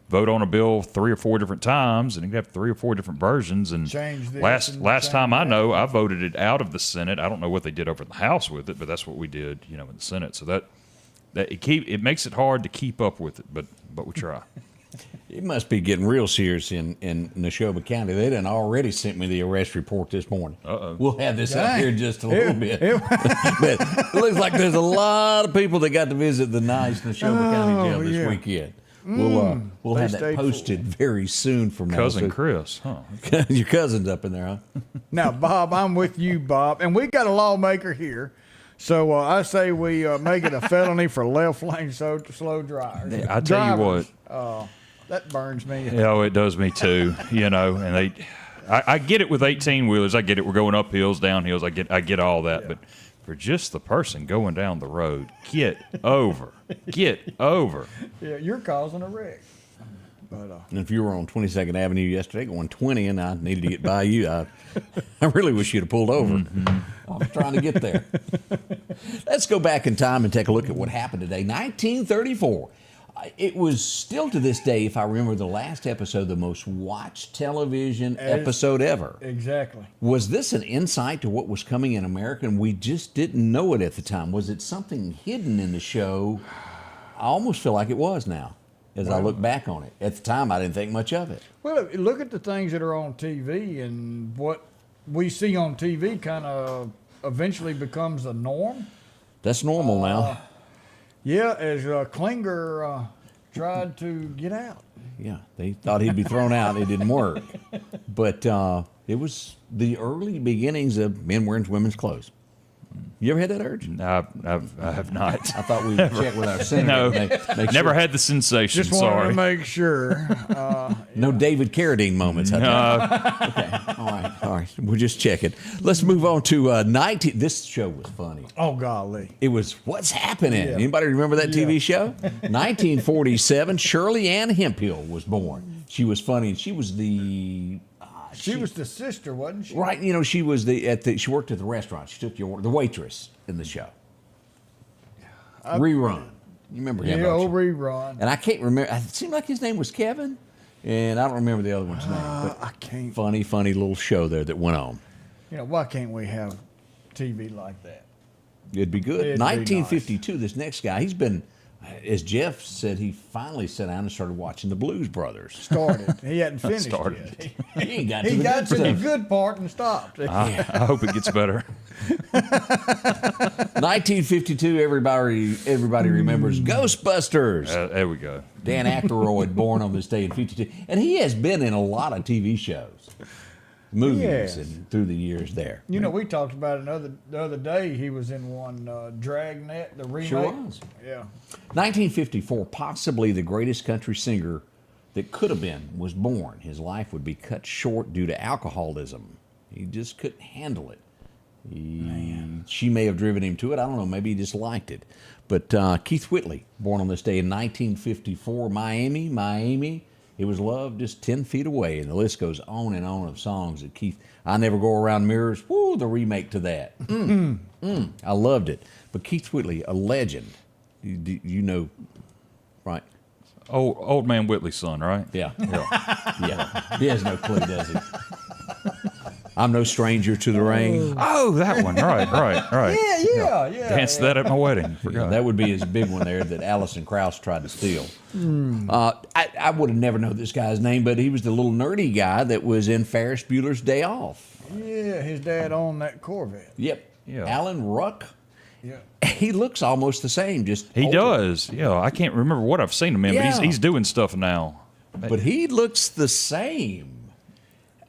vote on a bill 3 or 4 different times, and you have 3 or 4 different versions. And Change this and last change time I that. know, I voted it out of the Senate. I don't know what they did over in the House with it, but that's what we did, in the Senate. So that it makes it hard to keep up with it, but we try. It must be getting real serious in Neshoba County. They done already sent me the arrest report this morning. Uh-oh. We'll have this up here in just a little bit. But it looks like there's a lot of people that got to visit the nice Neshoba County jail this weekend. We'll have that posted very soon from now. Cousin Chris, huh? Your cousin's up in there, huh? Now, Bob, I'm with you, Bob. And we got a lawmaker here. So I say we make it a felony for left lane slow drivers. I tell you what. That burns me. Oh, it does me too. And I get it with 18-wheelers. I get it. We're going up hills, down hills. I get all that. Yeah. But for just the person going down the road, get over. Get over. Yeah, you're causing a wreck. But, and if you were on 22nd Avenue yesterday going 20 and I needed to get by you, I really wish you'd have pulled over. I was trying to get there. Let's go back in time and take a look at what happened today. 1934. It was still to this day, if I remember the last episode, the most watched television episode ever. Exactly. Was this an insight to what was coming in America and we just didn't know it at the time? Was it something hidden in the show? I almost feel like it was now. As I look back on it. At the time, I didn't think much of it. Well, look at the things that are on TV, and what we see on TV kind of eventually becomes the norm. That's normal now. Yeah, as Klinger tried to get out. Yeah, they thought he'd be thrown out. It didn't work. But it was the early beginnings of men wearing women's clothes. You ever had that urge? No, I have not. I thought we'd check with our senator. No, never had the sensation. Just wanted to make sure. No David Carradine moments. Okay, all right. We'll just check it. Let's move on to 19. This show was funny. Oh, golly. It was What's Happening. Yeah. Anybody remember that TV show? 1947, Shirley Ann Hemphill was born. She was funny, and she was the... She was the sister, wasn't she? Right, she was she worked at the restaurant. She took the waitress in the show. Rerun. You remember him? Yeah, old Rerun. And I can't remember. It seemed like his name was Kevin, and I don't remember the other one's name. But I can't. Funny little show there that went on. Why can't we have TV like that? It'd be good. It'd be 1952. This next guy, he's been. As Jeff said, he finally sat down and started watching the Blues Brothers. Started. He hadn't finished yet. He ain't got he got to the stuff. good part and stopped. I hope it gets better. 1952, everybody remembers Ghostbusters. There we go. Dan Aykroyd, born on this day in 52. And he has been in a lot of TV shows, movies, and through the years there. We talked about it the other day. He was in one Dragnet, the remake. Sure was. Yeah. 1954, possibly the greatest country singer that could have been, was born. His life would be cut short due to alcoholism. He just couldn't handle it. She may have driven him to it. I don't know. Maybe he just liked it. But Keith Whitley, born on this day in 1954, Miami. It was love just 10 feet away. And the list goes on and on of songs that Keith, I Never Go Around Mirrors, woo, the remake to that. I loved it. But Keith Whitley, a legend. You know, right? Old man Whitley's son, right? Yeah. He has no clue, does he? I'm no stranger to the rain. Oh, that one. Right. Yeah. Danced that at my wedding. Yeah, that would be his big one there that Alison Krauss tried to steal. I would have never known this guy's name, but he was the little nerdy guy that was in Ferris Bueller's Day Off. Yeah, his dad owned that Corvette. Yep. Yeah. Alan Ruck. Yeah. He looks almost the same, just He older. does. Yeah, I can't remember what I've seen him in, but he's doing stuff now. But he looks the same.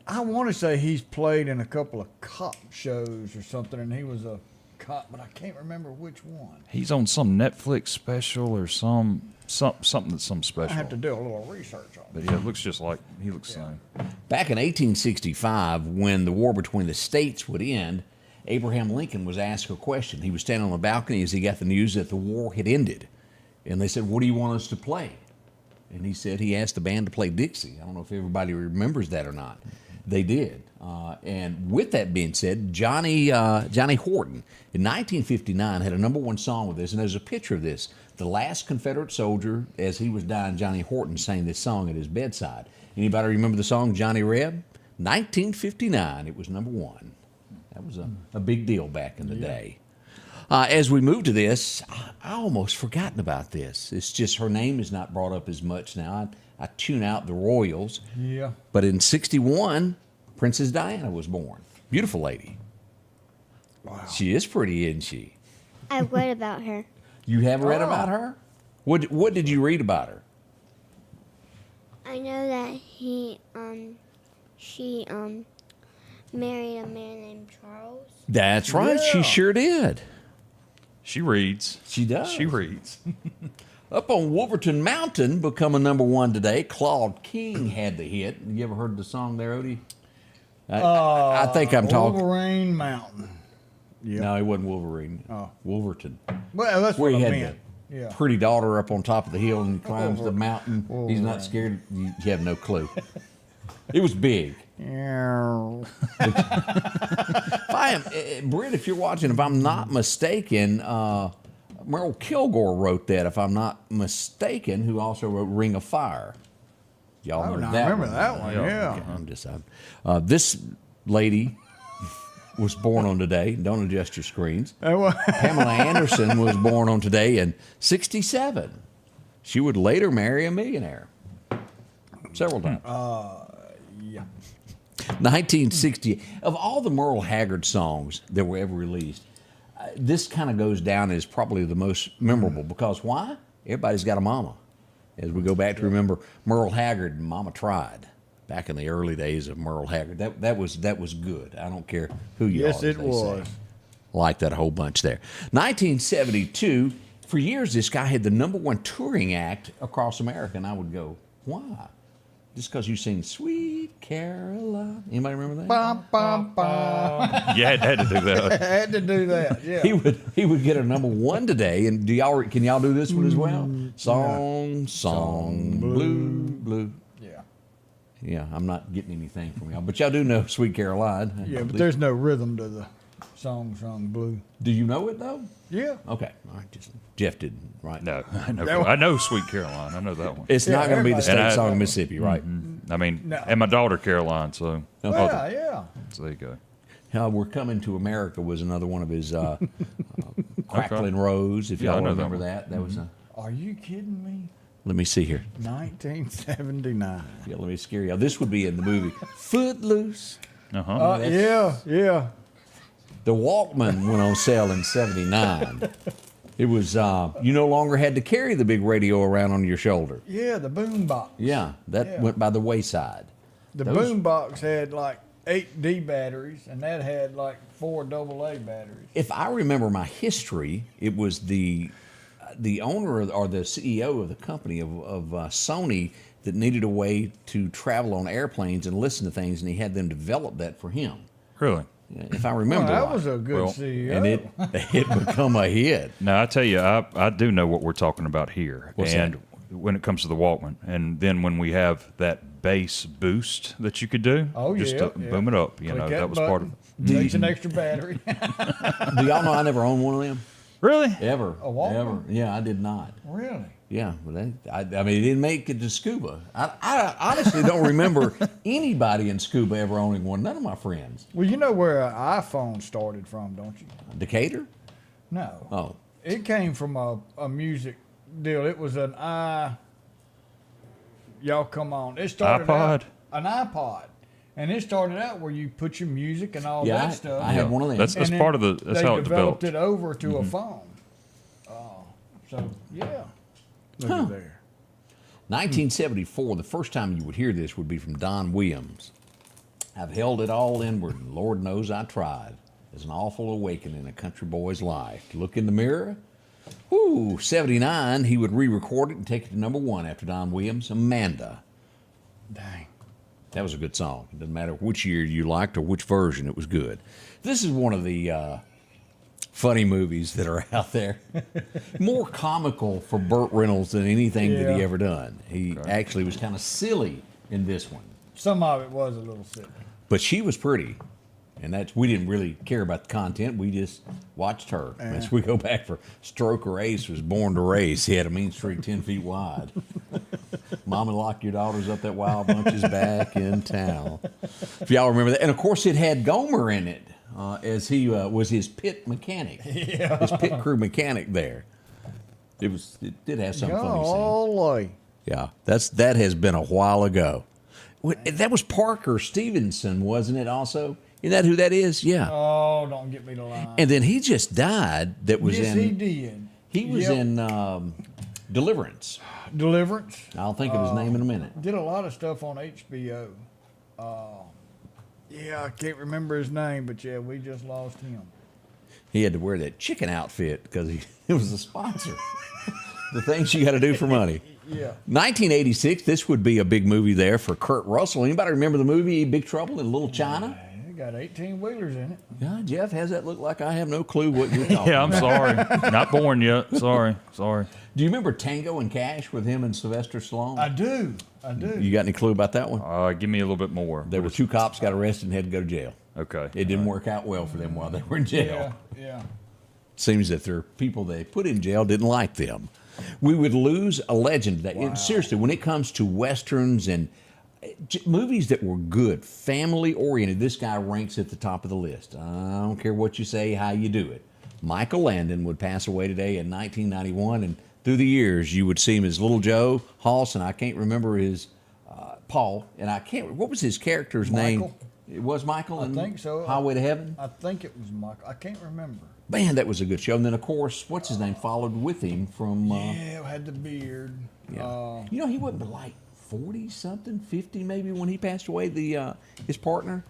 I want to say he's played in a couple of cop shows or something, and he was a cop, but I can't remember which one. He's on some Netflix special or something that's some special. I have to do a little research on it. But yeah, it looks just like he looks the same. Back in 1865, when the war between the states would end, Abraham Lincoln was asked a question. He was standing on the balcony as he got the news that the war had ended. And they said, "What do you want us to play?" And he asked the band to play Dixie. I don't know if everybody remembers that or not. They did. And with that being said, Johnny Horton in 1959 had a #1 song with this, and there's a picture of this. The last Confederate soldier, as he was dying, Johnny Horton sang this song at his bedside. Anybody remember the song Johnny Reb? 1959, it was #1. That was a big deal back in the day. As we move to this, I almost forgotten about this. It's just her name is not brought up as much now. I tune out the royals. Yeah. But in 61, Princess Diana was born. Beautiful lady. Wow. She is pretty, isn't she? I read about her. You have read about her? What did you read about her? I know that she married a man named Charles. That's right. Yeah. She sure did. She reads. She does. She reads. Up on Wolverton Mountain, becoming #1 today, Claude King had the hit. You ever heard the song there, Odie? I think I'm talking. Wolverine Mountain. Yep. No, it wasn't Wolverine. Oh. Wolverton. Well, that's Where what he I had meant. the Yeah. pretty daughter up on top of the hill and he climbs the mountain. He's Wolverine. not scared. You have no clue. It was big. Yeah. Britt, if you're watching, if I'm not mistaken, Merle Kilgore wrote that, if I'm not mistaken, who also wrote Ring of Fire. Y'all Oh, remember I that remember one? that one, yeah. Okay, I'm just, this lady was born on today. Don't adjust your screens. Pamela Anderson was born on today in 67. She would later marry a millionaire. Several times. Yeah. 1960. Of all the Merle Haggard songs that were ever released, this kind of goes down as probably the most memorable because why? Everybody's got a mama. As we go back to remember Merle Haggard and Mama Tried back in the early days of Merle Haggard. That was good. I don't care who you are. Yes, it was. Like that a whole bunch there. 1972. For years, this guy had the #1 touring act across America, and I would go, why? Just because you sing "Sweet Caroline." Anybody remember that? Bum, bum, bum. Yeah, had to do that. Had to do that. Yeah. He would get a #1 today. And can y'all do this one as well? Song, blue. Yeah, I'm not getting anything from y'all, but y'all do know "Sweet Caroline." Yeah, but there's no rhythm to the song blue. Do you know it though? Yeah. Okay, all right. Jeff didn't, right? No, I know Sweet Caroline. I know that one. It's not going to be the And state song of Mississippi, right? I mean, No. and my daughter Caroline, so. Yeah. So there you go. We're Coming to America was another one of his Crackling Rose. If Yeah, I y'all know that remember one. that was a. Are you kidding me? Let me see here. 1979. Yeah, let me scare y'all. This would be in the movie Footloose. Yeah. The Walkman went on sale in '79. It was you no longer had to carry the big radio around on your shoulder. Yeah, the boom box. Yeah, that went by the wayside. The boom box had like 8 D batteries, and that had like 4 AA batteries. If I remember my history, it was the owner or the CEO of the company of Sony that needed a way to travel on airplanes and listen to things, and he had them develop that for him. Really? If I remember that right. was a good CEO. And it become a hit. Now, I tell you, I do know what we're talking about here. What's and that? when it comes to the Walkman, and then when we have that bass boost that you could do, just to boom it up, Click that was part of it. Takes an extra battery. Do y'all know I never owned one of them? Really? Ever. A Walkman? Ever. Yeah, I did not. Really? Yeah, but I mean, it didn't make it to scuba. I honestly don't remember anybody in scuba ever owning one. None of my friends. Well, you know where an iPhone started from, don't you? Decatur? No. Oh. It came from a music deal. It was an y'all come on. It started out an iPod. And it started out where you put your music and all that stuff. I had one of them. That's part of that's how it developed. They developed it over to a phone. So, yeah. Look at there. 1974, the first time you would hear this would be from Don Williams. I've held it all inward, and Lord knows I tried. It's an awful awakening in a country boy's life. Look in the mirror. Whoo, 79, he would re-record it and take it to #1 after Don Williams, Amanda. Dang. That was a good song. It doesn't matter which year you liked or which version, it was good. This is one of the funny movies that are out there. More comical for Burt Reynolds than anything that he ever done. He actually was kind of silly in this one. Some of it was a little silly. But she was pretty. And we didn't really care about the content. We just watched her. As we go back for Stroker Ace was born to race. He had a mean streak 10 feet wide. Mama, lock your daughters up. That wild bunch is back in town. If y'all remember that. And, of course, it had Gomer in it. as he was his pit mechanic, his pit crew mechanic there. It did have some funny scenes. Golly. Yeah, that has been a while ago. That was Parker Stevenson, wasn't it? Also, isn't that who that is? Yeah. Oh, don't get me to lie. And then he just died. That was yes, in. he did. He was in Deliverance. Deliverance. I'll think of his name in a minute. Did a lot of stuff on HBO. Yeah, I can't remember his name, but yeah, we just lost him. He had to wear that chicken outfit because it was a sponsor. The things you got to do for money. Yeah. 1986, this would be a big movie there for Kurt Russell. Anybody remember the movie Big Trouble in Little China? It got 18-wheelers in it. Yeah, Jeff, has that look like? I have no clue what you're talking Yeah, I'm about. sorry. Not born yet. Sorry. Do you remember Tango and Cash with him and Sylvester Stallone? I do. You got any clue about that one? Give me a little bit more. There were two cops got arrested and had to go to jail. Okay. It didn't work out well for them while they were in jail. Yeah. Seems that their people they put in jail didn't like them. We would lose a legend today. Wow. Seriously, when it comes to Westerns and movies that were good, family-oriented, this guy ranks at the top of the list. I don't care what you say, how you do it. Michael Landon would pass away today in 1991, and through the years, you would see him as Little Joe Hoss, and I can't remember his Paul, and I can't. What was his character's name? It was Michael. I think so. Highway to Heaven. I think it was Michael. I can't remember. Man, that was a good show. And then, of course, what's his name followed with him from. Yeah, had the beard. Yeah. He wasn't but like 40-something, 50 maybe when he passed away. His partner.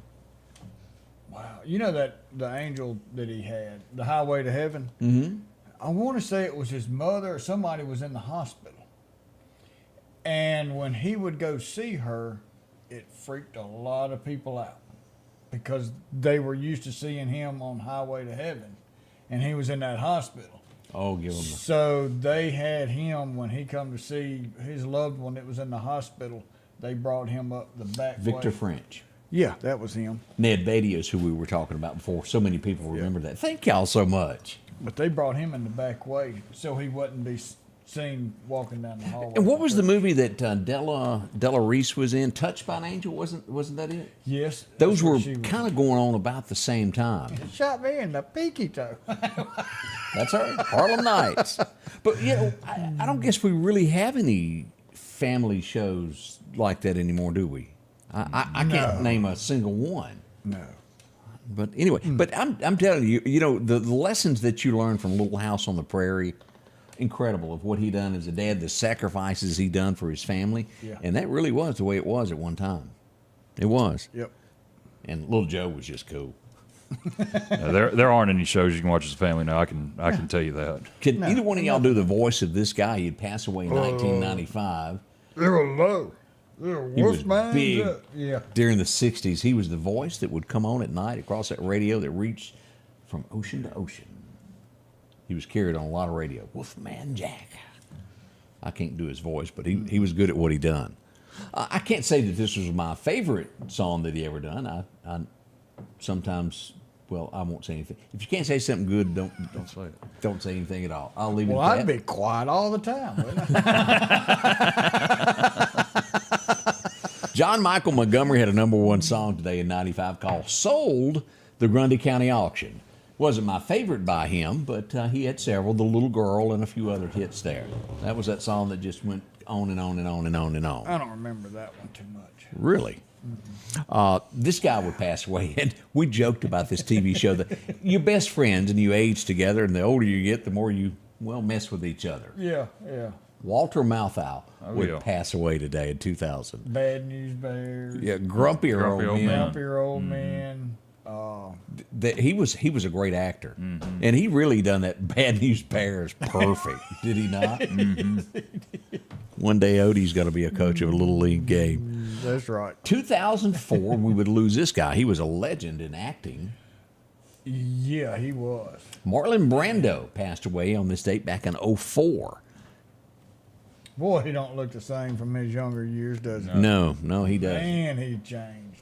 Wow. You know that the angel that he had, the Highway to Heaven? Mm-hmm. I want to say it was his mother or somebody was in the hospital. And when he would go see her, it freaked a lot of people out because they were used to seeing him on Highway to Heaven, and he was in that hospital. Oh, give him. So they had him when he come to see his loved one that was in the hospital. They brought him up the back Victor way. French. Yeah, that was him. Ned Beatty is who we were talking about before. So many people remember that. Thank y'all so much. But they brought him in the back way so he wouldn't be seen walking down the hallway. And what was the movie that Della Reese was in? Touched by an Angel? Wasn't that it? Yes. Those were kind of going on about the same time. It shot me in the pinky toe. That's right. Harlem Nights. But, I don't guess we really have any family shows like that anymore, do we? I can't name a single one. No. But anyway, but I'm telling you, the lessons that you learn from Little House on the Prairie, incredible of what he done as a dad, the sacrifices he done for his family. Yeah. And that really was the way it was at one time. It was. Yep. And Little Joe was just cool. There aren't any shows you can watch as a family now. I can tell you that. Could either one of y'all do the voice of this guy? He'd pass away in 1995. They were low. They were He was wolfman's big up. Yeah. during the 60s. He was the voice that would come on at night across that radio that reached from ocean to ocean. He was carried on a lot of radio. Wolfman Jack. I can't do his voice, but he was good at what he done. I can't say that this was my favorite song that he ever done. I sometimes, well, I won't say anything. If you can't say something good, don't say it. Don't say anything at all. I'll leave it at that. I'd be quiet all the time, wouldn't I? John Michael Montgomery had a #1 song today in 95 called Sold, the Grundy County Auction. Wasn't my favorite by him, but he had several, The Little Girl and a few other hits there. That was that song that just went on and on and on and on and on. I don't remember that one too much. Really? This guy would pass away, and we joked about this TV show that you're best friends and you age together, and the older you get, the more you, mess with each other. Yeah. Walter Matthau would pass away today in 2000. Bad News Bears. Yeah, grumpier old man. Grumpier old man. He was a great actor, and he really done that Bad News Bears perfect, did he not? One day Odie's going to be a coach of a little league game. That's right. 2004, we would lose this guy. He was a legend in acting. Yeah, he was. Marlon Brando passed away on this date back in 2004. Boy, he don't look the same from his younger years, does he? No, he doesn't. Man, he changed.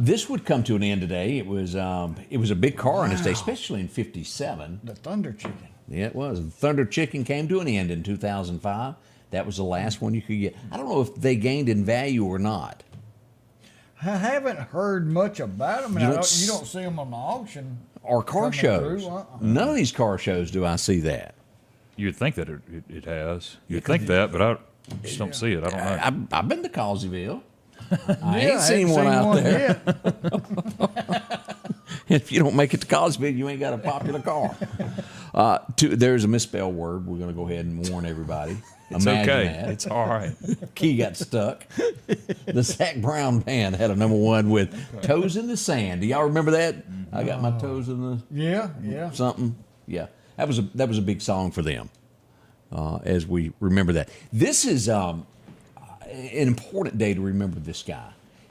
This would come to an end today. It was a big car on this day, especially in '57. The Thunder Chicken. Yeah, it was. The Thunder Chicken came to an end in 2005. That was the last one you could get. I don't know if they gained in value or not. I haven't heard much about them. You You don't don't see them on the auction. Or car coming shows. through. None of these car shows do I see that. You'd think that it has. You'd think that, but I just don't see it. I don't know. I've been to Causeyville. I Yeah, ain't seen one out there. yet. If you don't make it to Causeyville, you ain't got a popular car. There's a misspelled word. We're going to go ahead and warn everybody. It's Imagine okay. that. It's all right. Key got stuck. The Zach Brown band had a #1 with Toes in the Sand. Do y'all remember that? I got my toes in the Yeah. something. Yeah, that was a big song for them. As we remember that, this is an important day to remember this guy.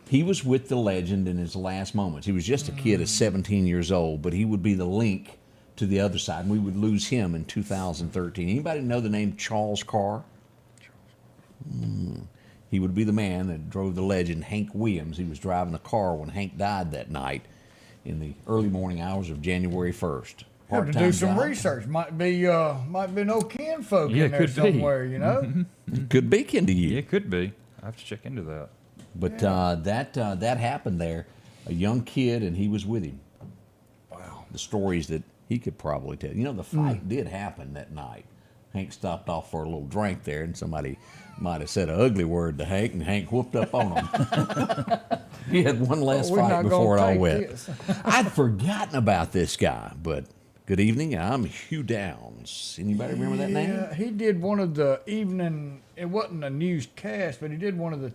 He was with the legend in his last moments. He was just a kid at 17 years old, but he would be the link to the other side, and we would lose him in 2013. Anybody know the name Charles Carr? He would be the man that drove the legend Hank Williams. He was driving the car when Hank died that night in the early morning hours of January 1st. Have to do some research. Might be no kinfolk Yeah, in there could be. somewhere, you know. Could be kin to you. Yeah, it could be. I have to check into that. But that happened there. A young kid, and he was with him. Wow. The stories that he could probably tell. You know, the fight did happen that night. Hank stopped off for a little drink there, and somebody might have said an ugly word to Hank, and Hank whooped up on him. He had one last fight before it all went. I'd forgotten about this guy, but good evening. I'm Hugh Downs. Anybody remember that name? Yeah, he did one of the evening. It wasn't a newscast, but he did one of the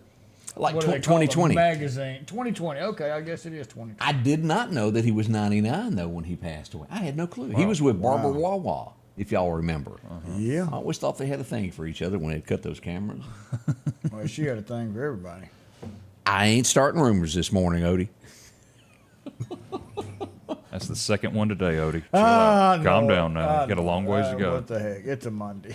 Like what do they call 2020 it, magazine. 2020. Okay, I guess it is 2020. I did not know that he was 99 though when he passed away. I had no clue. He was with Barbara Wawa, if y'all remember. Yeah. I always thought they had a thing for each other when they'd cut those cameras. Well, she had a thing for everybody. I ain't starting rumors this morning, Odie. That's the second one today, Odie. Chill out. Calm down now. You got a long ways to go. What the heck? It's a Monday.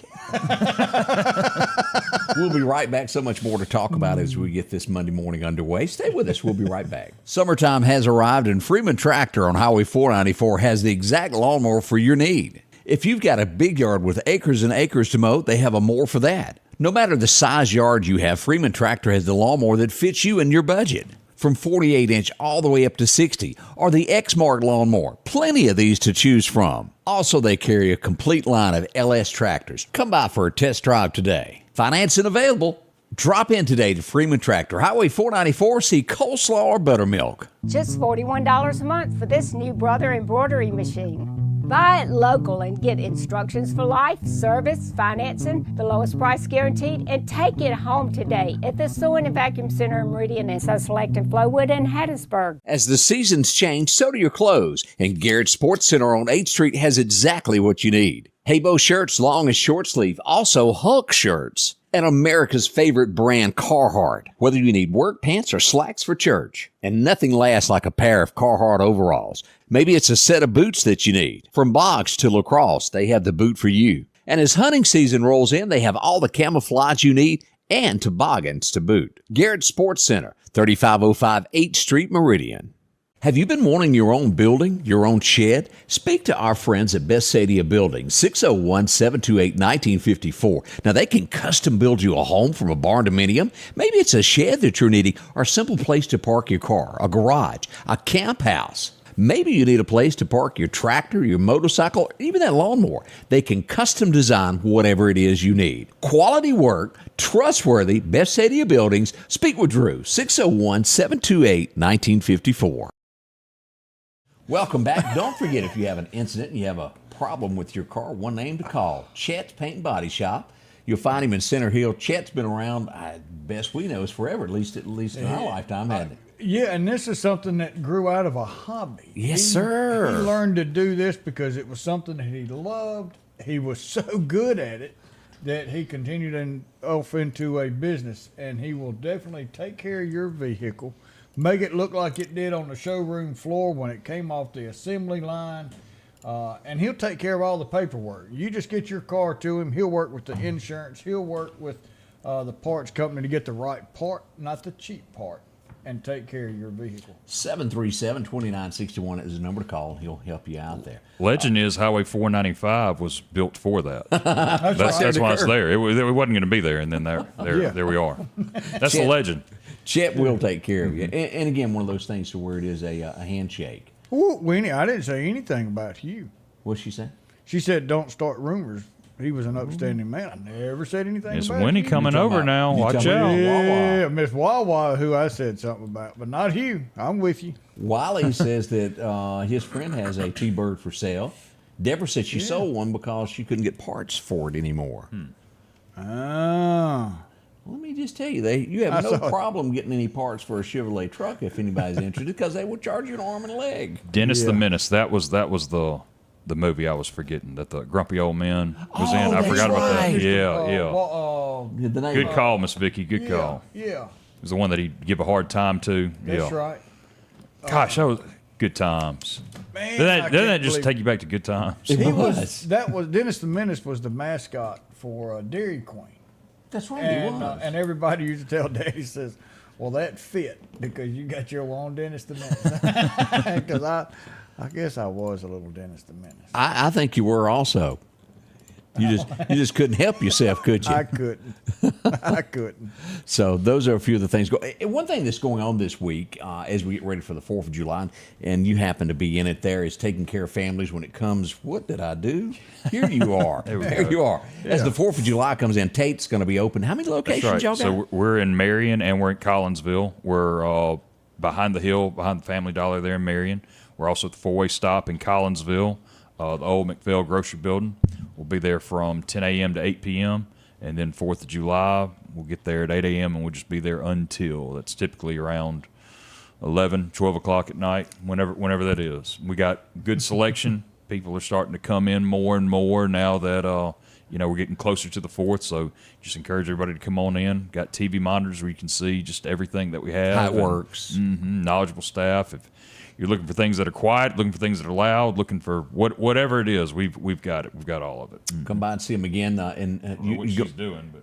We'll be right back. So much more to talk about as we get this Monday morning underway. Stay with us. We'll be right back. Summertime has arrived, and Freeman Tractor on Highway 494 has the exact lawnmower for your need. If you've got a big yard with acres and acres to mow, they have a mower for that. No matter the size yard you have, Freeman Tractor has the lawnmower that fits you and your budget. From 48-inch all the way up to 60, or the X-Mark lawnmower. Plenty of these to choose from. Also, they carry a complete line of LS tractors. Come by for a test drive today. Financing available. Drop in today to Freeman Tractor, Highway 494, see coleslaw or buttermilk. Just $41 a month for this new Brother embroidery machine. Buy it local and get instructions for life, service, financing, the lowest price guaranteed, and take it home today at the Sewing and Vacuum Center in Meridian and so select in Flowood and Hattiesburg. As the seasons change, so do your clothes, and Garrett Sports Center on 8th Street has exactly what you need. Haybo shirts, long and short sleeve, also Hulk shirts. And America's favorite brand, Carhartt. Whether you need work pants or slacks for church. And nothing lasts like a pair of Carhartt overalls. Maybe it's a set of boots that you need. From box to lacrosse, they have the boot for you. And as hunting season rolls in, they have all the camouflage you need and toboggans to boot. Garrett Sports Center, 3505 8th Street, Meridian. Have you been wanting your own building, your own shed? Speak to our friends at Best Sadia Building, 601-728-1954. Now, they can custom build you a home from a barn dominium. Maybe it's a shed that you're needing or a simple place to park your car, a garage, a camp house. Maybe you need a place to park your tractor, your motorcycle, or even that lawnmower. They can custom design whatever it is you need. Quality work, trustworthy, Best Sadia Buildings. Speak with Drew, 601-728-1954. Welcome back. Don't forget, if you have an incident and you have a problem with your car, one name to call, Chet's Paint and Body Shop. You'll find him in Center Hill. Chet's been around, best we know, is forever, at least in our lifetime, hasn't it? Yeah, and this is something that grew out of a hobby. Yes, sir. He learned to do this because it was something that he loved. He was so good at it that he continued off into a business, and he will definitely take care of your vehicle, make it look like it did on the showroom floor when it came off the assembly line, and he'll take care of all the paperwork. You just get your car to him. He'll work with the insurance. He'll work with the parts company to get the right part, not the cheap part, and take care of your vehicle. 737-2961 is the number to call. He'll help you out there. Legend is Highway 495 was built for that. That's right. why it's there. It wasn't going to be there, and then there we are. That's the legend. Chet will take care of you. And again, one of those things to where it is a handshake. Ooh, Winnie, I didn't say anything about you. What'd she say? She said, "Don't start rumors." He was an upstanding man. I never said anything It's about Winnie you. coming over now. Watch out. Yeah, Miss Wawa, who I said something about, but not you. I'm with you. Wiley says that his friend has a T-Bird for sale. Deborah said she sold one because she couldn't get parts for it anymore. Ah. Let me just tell you, you have no problem getting any parts for a Chevrolet truck if anybody's interested, because they will charge you an arm and a leg. Dennis the Menace. That was the movie I was forgetting that the grumpy old man was in. I forgot about that. Yeah. Good call, Miss Vicky. Good call. Yeah. It was the one that he'd give a hard time to. That's right. Gosh, that was good times. Man, Doesn't that just take you back to good times? Dennis the Menace was the mascot for Dairy Queen. That's right, and, he was. And everybody used to tell Daddy, says, "Well, that fit because you got your own Dennis the Menace." Because I guess I was a little Dennis the Menace. I think you were also. You just couldn't help yourself, could you? I couldn't. I couldn't. So those are a few of the things. One thing that's going on this week as we get ready for the 4th of July, and you happen to be in it there, is taking care of families when it comes. What did I do? Here you are. There you are. Yeah. As the 4th of July comes in, Tate's going to be open. How many locations y'all got? So we're in Marion and we're in Collinsville. We're behind the hill, behind the Family Dollar there in Marion. We're also at the 4-way stop in Collinsville, the old McPhail Grocery Building. We'll be there from 10 a.m. to 8 p.m. And then 4th of July, we'll get there at 8 a.m. and we'll just be there until. That's typically around 11, 12 o'clock at night, whenever that is. We got good selection. People are starting to come in more and more now that we're getting closer to the 4th. So just encourage everybody to come on in. Got TV monitors where you can see just everything that we have. How it works. Knowledgeable staff. If you're looking for things that are quiet, looking for things that are loud, looking for whatever it is, we've got it. We've got all of it. Come by and see them again. What she's doing, but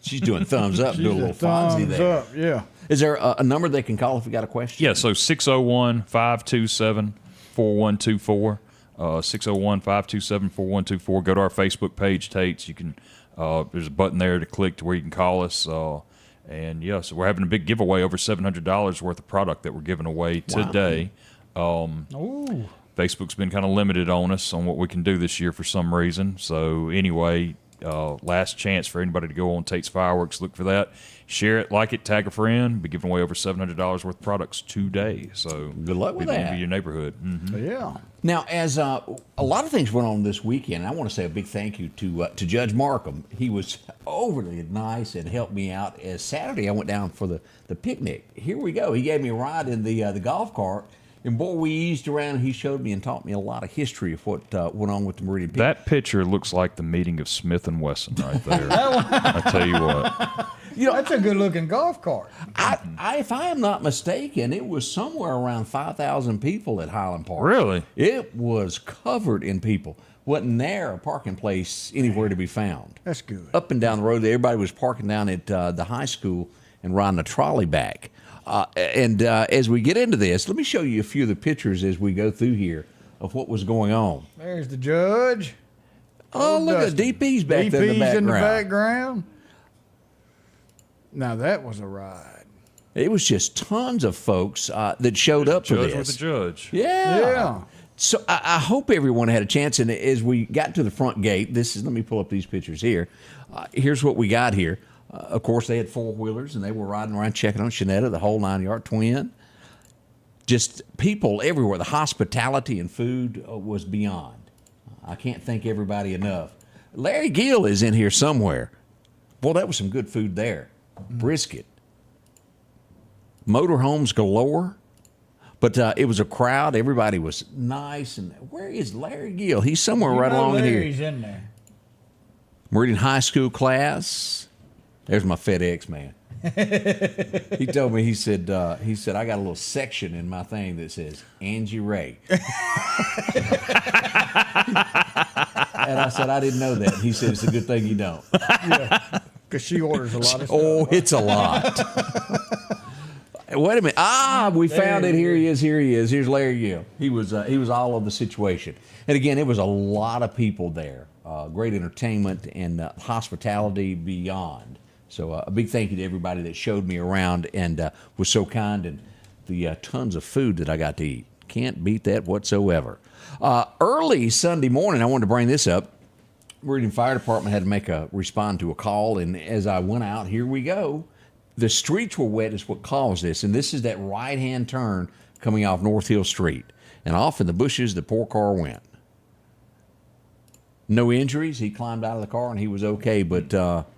she's doing thumbs up, doing a little Fonzie there. Up, yeah. Is there a number they can call if we got a question? Yeah, so 601-527-4124. 601-527-4124. Go to our Facebook page, Tate's. You can there's a button there to click to where you can call us. And yeah, so we're having a big giveaway, over $700 worth of product that we're giving away today. Facebook's been kind of limited on us on what we can do this year for some reason. So anyway, last chance for anybody to go on Tate's Fireworks. Look for that. Share it, like it, tag a friend. Be giving away over $700 worth of products today. So good luck with that. Be your neighborhood. Yeah. Now, as a lot of things went on this weekend, I want to say a big thank you to Judge Markham. He was overly nice and helped me out. As Saturday, I went down for the picnic. Here we go. He gave me a ride in the golf cart. And boy, we eased around, and he showed me and taught me a lot of history of what went on with the Meridian Picnic. That picture looks like the meeting of Smith and Wesson right there. I tell you what. That's a good-looking golf cart. If I am not mistaken, it was somewhere around 5,000 people at Highland Park. Really? It was covered in people. Wasn't there a parking place anywhere to be found. That's good. Up and down the road, everybody was parking down at the high school and riding a trolley back. As we get into this, let me show you a few of the pictures as we go through here of what was going on. There's the judge. Oh, look at DP's back there in the background. DP's in the background. Now that was a ride. It was just tons of folks that showed up for this. Judge with the judge. Yeah. So I hope everyone had a chance. And as we got to the front gate, let me pull up these pictures here. Here's what we got here. Of course, they had four-wheelers, and they were riding around checking on Shanetta, the whole 9-yard twin. Just people everywhere. The hospitality and food was beyond. I can't thank everybody enough. Larry Gill is in here somewhere. Boy, that was some good food there. Brisket. Motorhomes galore. But it was a crowd. Everybody was nice. And where is Larry Gill? He's somewhere right along in here. He's in there. Meridian High School class. There's my FedEx man. He told me, he said, I got a little section in my thing that says Angie Ray. And I said, I didn't know that. He said, it's a good thing you don't. Yeah, because she orders a lot of stuff. Oh, it's a lot. Wait a minute. We found it. Here he is. Here's Larry Gill. He was all of the situation. And again, it was a lot of people there. Great entertainment and hospitality beyond. So a big thank you to everybody that showed me around and was so kind, and the tons of food that I got to eat. Can't beat that whatsoever. Early Sunday morning, I wanted to bring this up. Meridian Fire Department had to respond to a call, and as I went out, here we go. The streets were wet is what caused this, and this is that right-hand turn coming off North Hill Street. And off in the bushes, the poor car went. No injuries. He climbed out of the car, and he was okay, but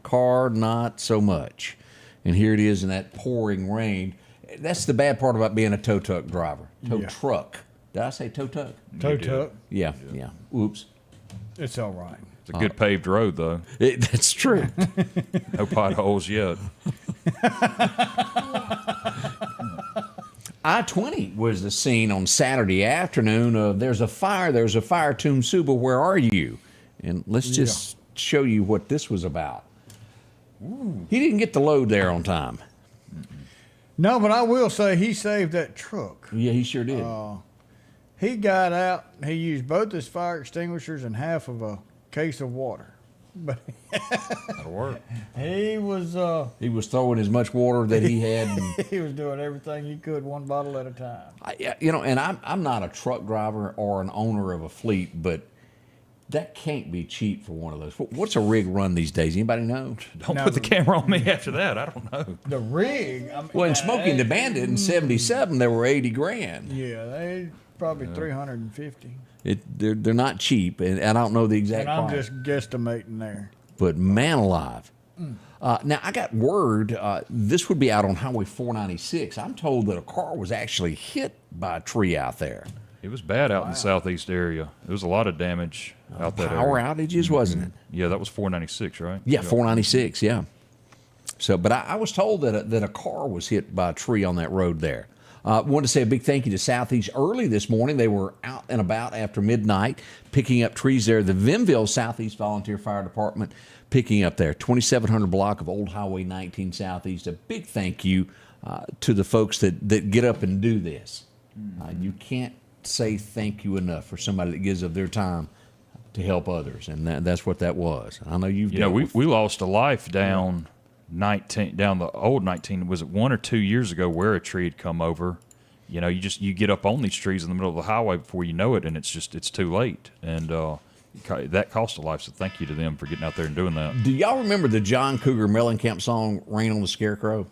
car, not so much. And here it is in that pouring rain. That's the bad part about being a tow truck driver. Tow truck. Did I say tow truck? Tow truck. Yeah. Oops. It's all right. It's a good paved road, though. That's true. No potholes yet. I-20 was the scene on Saturday afternoon of there's a fire tomb Suba, where are you? And let's just show you what this was about. Ooh. He didn't get the load there on time. No, but I will say he saved that truck. Yeah, he sure did. He got out, he used both his fire extinguishers and half of a case of water. But that'll work. He was throwing as much water that he had. And he was doing everything he could, one bottle at a time. And I'm not a truck driver or an owner of a fleet, but that can't be cheap for one of those. What's a rig run these days? Anybody know? Don't put the camera on me after that. I don't know. The rig. Well, in Smoking the Bandit in '77, they were $80,000. Yeah, they probably 350. They're not cheap, and I don't know the exact And I'm price. just guesstimating there. But man alive. Now, I got word this would be out on Highway 496. I'm told that a car was actually hit by a tree out there. It was bad out in the southeast area. There was a lot of damage out that Power area. outages, wasn't it? Yeah, that was 496, right? Yeah, 496, yeah. So, but I was told that a car was hit by a tree on that road there. Wanted to say a big thank you to Southeast early this morning. They were out and about after midnight picking up trees there. The Vinville Southeast Volunteer Fire Department picking up there. 2700 block of Old Highway 19 Southeast. A big thank you to the folks that get up and do this. You can't say thank you enough for somebody that gives of their time to help others, and that's what that was. I know you've dealt with. We lost a life down 19 down the old 19. Was it 1 or 2 years ago where a tree had come over? You get up on these trees in the middle of the highway before you know it, and it's too late, and that cost a life. So thank you to them for getting out there and doing that. Do y'all remember the John Cougar Mellencamp song "Rain on the Scarecrow"?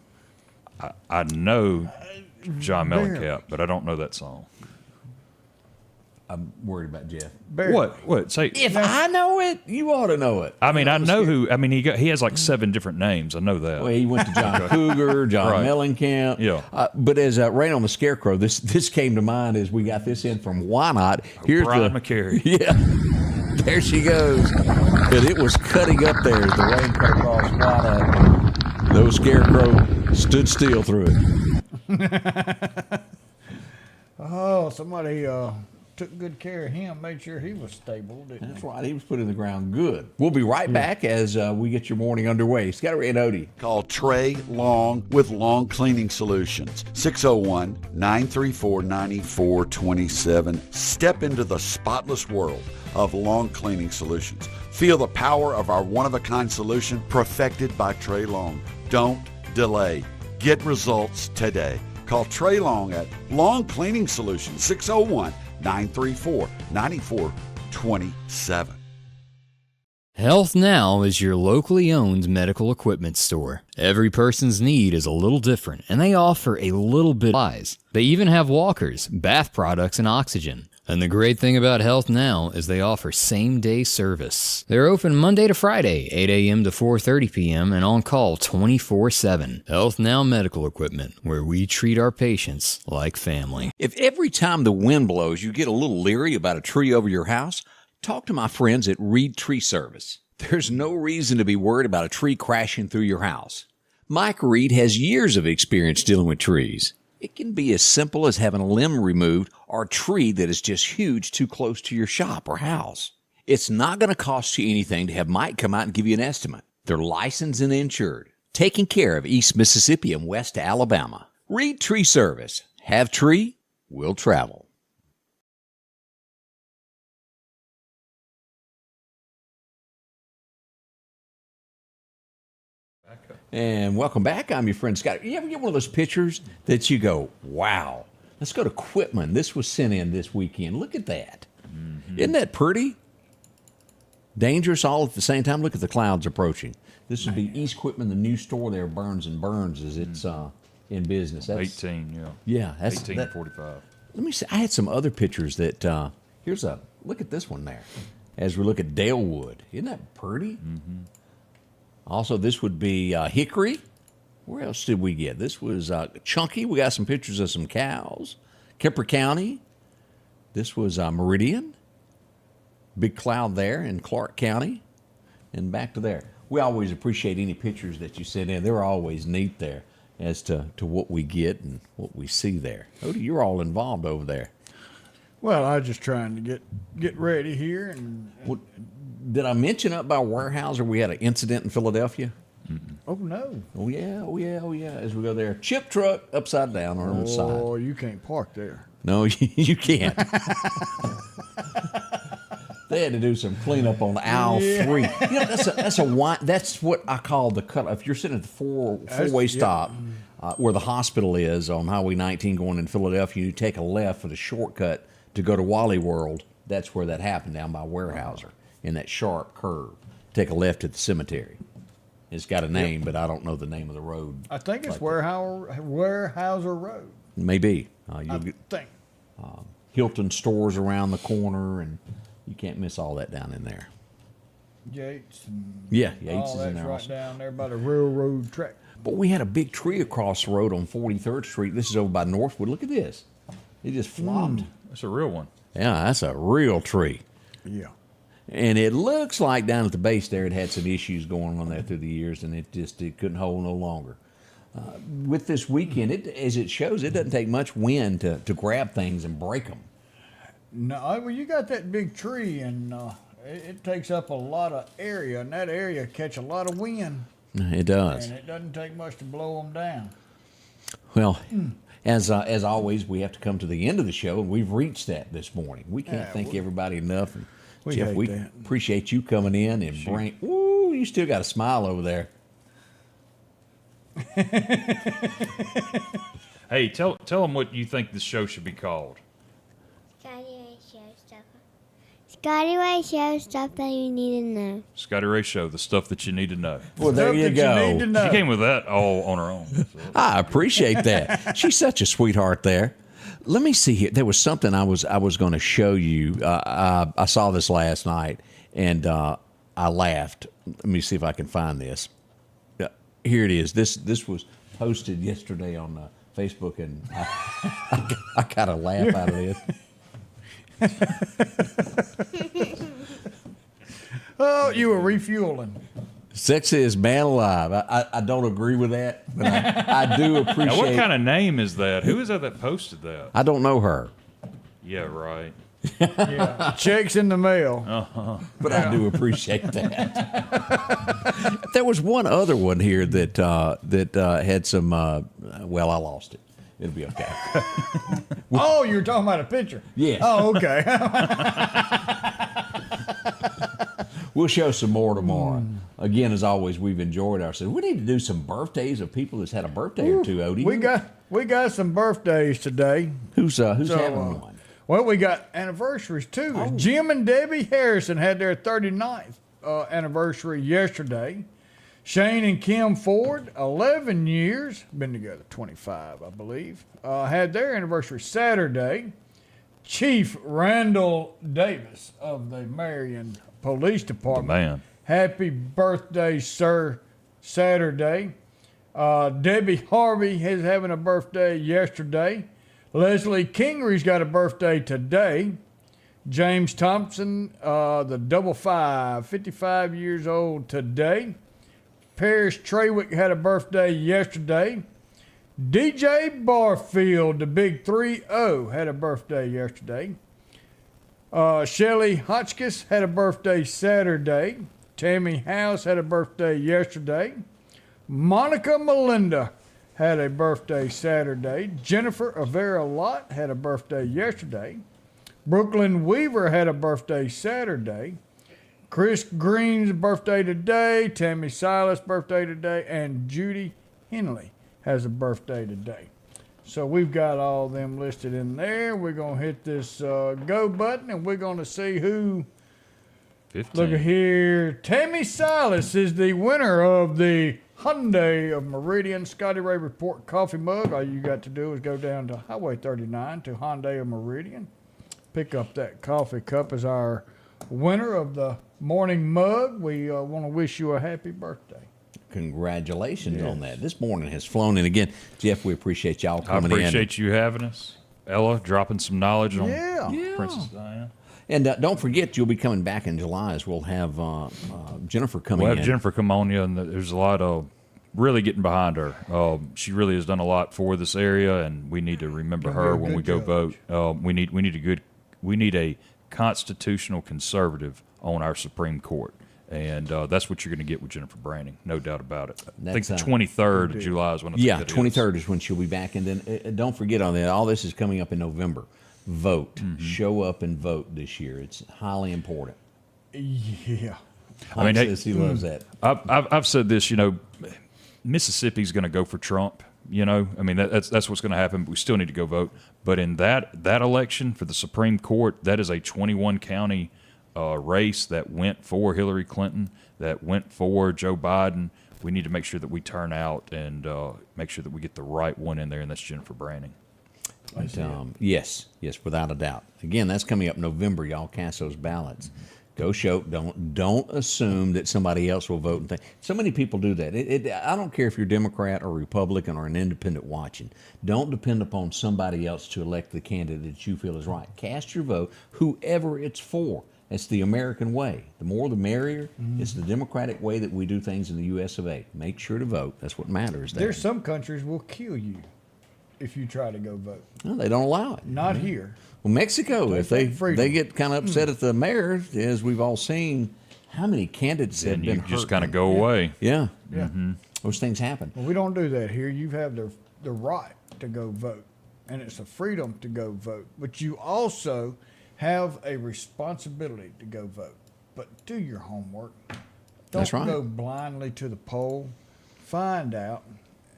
I know John Mellencamp, but I don't know that song. I'm worried about Jeff. What? Say if I know it, you ought to know it. I mean, I know who. I mean, he has like 7 different names. I know that. Well, he went to John Cougar, John Right. Mellencamp. Yeah. But as Rain on the Scarecrow, this came to mind as we got this in from Why Not. Here's Brian McCary. Yeah. There she goes. But it was cutting up there as the rain cut across Why Not. Those Scarecrow stood still through it. Oh, somebody took good care of him, made sure he was stable, didn't That's right. He was put in the ground good. We'll be right back as we get your morning underway. Scotty Ray and Odie. Call Trey Long with Long Cleaning Solutions. 601-934-9427. Step into the spotless world of Long Cleaning Solutions. Feel the power of our one-of-a-kind solution perfected by Trey Long. Don't delay. Get results today. Call Trey Long at Long Cleaning Solutions, 601-934-9427. Health Now is your locally owned medical equipment store. Every person's need is a little different, and they offer a little bit of supplies. They even have walkers, bath products, and oxygen. And the great thing about Health Now is they offer same-day service. They're open Monday to Friday, 8 a.m. to 4:30 p.m. and on call 24/7. Health Now Medical Equipment, where we treat our patients like family. If every time the wind blows you get a little leery about a tree over your house, talk to my friends at Reed Tree Service. There's no reason to be worried about a tree crashing through your house. Mike Reed has years of experience dealing with trees. It can be as simple as having a limb removed or a tree that is just huge too close to your shop or house. It's not going to cost you anything to have Mike come out and give you an estimate. They're licensed and insured, taking care of East Mississippi and West Alabama. Reed Tree Service. Have tree, will travel. And welcome back. I'm your friend Scott. You ever get one of those pictures that you go, wow? Let's go to Quitman. This was sent in this weekend. Look at that. Mm-hmm. Isn't that pretty? Dangerous all at the same time. Look at the clouds approaching. This would be East Quitman, the new store there, Burns and Burns, as it's in business. That's 18, yeah. Yeah, that's 1845. Let me see. I had some other pictures that. Look at this one there. As we look at Dalewood, isn't that pretty? Mm-hmm. Also, this would be Hickory. Where else did we get? This was Chunky. We got some pictures of some cows. Kemper County. This was Meridian. Big cloud there in Clarke County. And back to there. We always appreciate any pictures that you send in. They're always neat there as to what we get and what we see there. Odie, you're all involved over there. Well, I was just trying to get ready here. And did I mention up by Weyerhaeuser we had an incident in Philadelphia? Mm-mm. Oh, no. Oh, yeah. As we go there, chip truck upside down on the side. Oh, you can't park there. No, you can't. They had to do some cleanup on aisle 3. You know, that's what I call the cut. If you're sitting at the four-way stop where the hospital is on Highway 19 going in Philadelphia, you take a left for the shortcut to go to Wally World. That's where that happened, down by Weyerhaeuser, in that sharp curve. Take a left at the cemetery. It's got a name, but I don't know the name of the road. I think it's Weyerhaeuser Road. Maybe. I think. Hilton stores around the corner, and you can't miss all that down in there. Yates. Yates is in there right also. Down there by the railroad track. But we had a big tree across the road on 43rd Street. This is over by Northwood. Look at this. It just flopped. That's a real one. Yeah, that's a real tree. Yeah. And it looks like down at the base there it had some issues going on there through the years, and it couldn't hold no longer. With this weekend, as it shows, it doesn't take much wind to grab things and break them. No, well, you got that big tree, and it takes up a lot of area, and that area catch a lot of wind. It does. And it doesn't take much to blow them down. Well, as always, we have to come to the end of the show, and we've reached that this morning. We can't thank everybody enough. And Jeff, we appreciate you coming in and bring. Ooh, you still got a smile over there. Hey, tell them what you think this show should be called. Scotty Ray Show, stuff that you need to know. Scotty Ray Show, the stuff that you need to know. Well, there you go. She came with that all on her own. So. I appreciate that. She's such a sweetheart there. Let me see here. There was something I was going to show you. I saw this last night, and I laughed. Let me see if I can find this. Here it is. This was posted yesterday on Facebook, and I kind of laugh out of this. Oh, you were refueling. Sexiest man alive. I don't agree with that, but I do appreciate. Now, what kind of name is that? Who is that posted that? I don't know her. Yeah, right. Yeah, checks in the mail. But I do appreciate that. There was one other one here that had some. Well, I lost it. It'll be okay. Oh, you're talking about a picture? Yes. Oh, okay. We'll show some more tomorrow. Again, as always, we've enjoyed ourselves. We need to do some birthdays of people that's had a birthday or two, Odie. We got some birthdays today. Who's having one? Well, we got anniversaries too. Oh. Jim and Debbie Harrison had their 39th anniversary yesterday. Shane and Kim Ford, 11 years, been together 25, I believe, had their anniversary Saturday. Chief Randall Davis of the Marion Police Department. Man. Happy birthday, sir, Saturday. Debbie Harvey is having a birthday yesterday. Leslie Kingery's got a birthday today. James Thompson, the double 5, 55 years old today. Paris Trawick had a birthday yesterday. DJ Barfield, the big 3-0, had a birthday yesterday. Shelley Hotchkiss had a birthday Saturday. Tammy House had a birthday yesterday. Monica Melinda had a birthday Saturday. Jennifer Avera Lott had a birthday yesterday. Brooklyn Weaver had a birthday Saturday. Chris Green's birthday today, Tammy Silas' birthday today, and Judy Henley has a birthday today. So we've got all of them listed in there. We're going to hit this go button, and we're going to see who. 15. Look at here. Tammy Silas is the winner of the Hyundai of Meridian Scotty Ray Report coffee mug. All you got to do is go down to Highway 39 to Hyundai of Meridian. Pick up that coffee cup as our winner of the morning mug. We want to wish you a happy birthday. Congratulations on that. This morning has flown in again. Jeff, we appreciate y'all coming I in. appreciate you having us. Ella, dropping some knowledge on Yeah. Princess Diana. And don't forget, you'll be coming back in July as we'll have Jennifer coming in. We'll have Jennifer come on you, and there's a lot of really getting behind her. She really has done a lot for this area, and we need to remember her when we go vote. We need a constitutional conservative on our Supreme Court. And that's what you're going to get with Jennifer Branning, no doubt about it. I think the 23rd of July is when it's 23rd is when she'll be back. And then don't forget on that, all this is coming up in November. Vote. Mm-hmm. Show up and vote this year. It's highly important. Yeah. I mean, he loves that. I've said this, Mississippi's going to go for Trump. I mean, that's what's going to happen. But we still need to go vote. But in that election for the Supreme Court, that is a 21 county race that went for Hillary Clinton, that went for Joe Biden. We need to make sure that we turn out and make sure that we get the right one in there, and that's Jennifer Branning. But, yes, without a doubt. Again, that's coming up November. Y'all cast those ballots. Mm-hmm. Go show. Don't assume that somebody else will vote. And so many people do that. I don't care if you're Democrat or Republican or an independent watching. Don't depend upon somebody else to elect the candidate that you feel is right. Cast your vote, whoever it's for. It's the American way. The more the merrier. Mm-hmm. It's the democratic way that we do things in the U.S. of A. Make sure to vote. That's what matters. There's some countries will kill you if you try to go vote. No, they don't allow it. Not here. Well, Mexico, if they get kind of upset at the mayor, as we've all seen, how many candidates have been hurt? You just kind of go away. Yeah. Mm-hmm. Those things happen. Well, we don't do that here. You have the right to go vote, and it's a freedom to go vote. But you also have a responsibility to go vote. But do your homework. Don't go blindly to the poll. Find out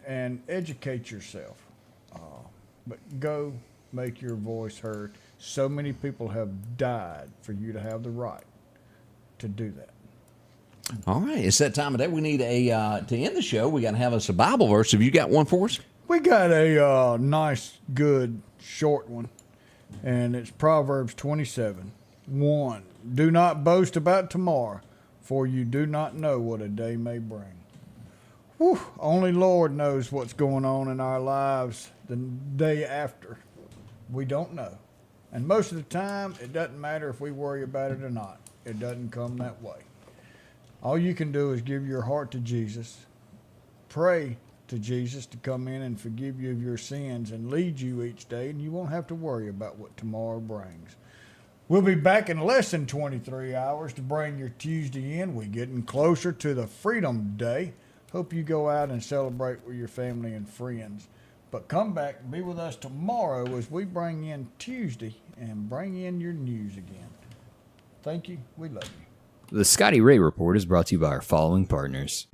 and educate yourself. But go make your voice heard. So many people have died for you to have the right to do that. All right, it's that time of day. We need to end the show. We got to have us a Bible verse. Have you got one for us? We got a nice, good, short one, and it's Proverbs 27:1. Do not boast about tomorrow, for you do not know what a day may bring. Whew, only Lord knows what's going on in our lives the day after. We don't know. And most of the time, it doesn't matter if we worry about it or not. It doesn't come that way. All you can do is give your heart to Jesus, pray to Jesus to come in and forgive you of your sins and lead you each day, and you won't have to worry about what tomorrow brings. We'll be back in less than 23 hours to bring your Tuesday in. We're getting closer to the Freedom Day. Hope you go out and celebrate with your family and friends. But come back and be with us tomorrow as we bring in Tuesday and bring in your news again. Thank you. We love you. The Scotty Ray Report is brought to you by our following partners.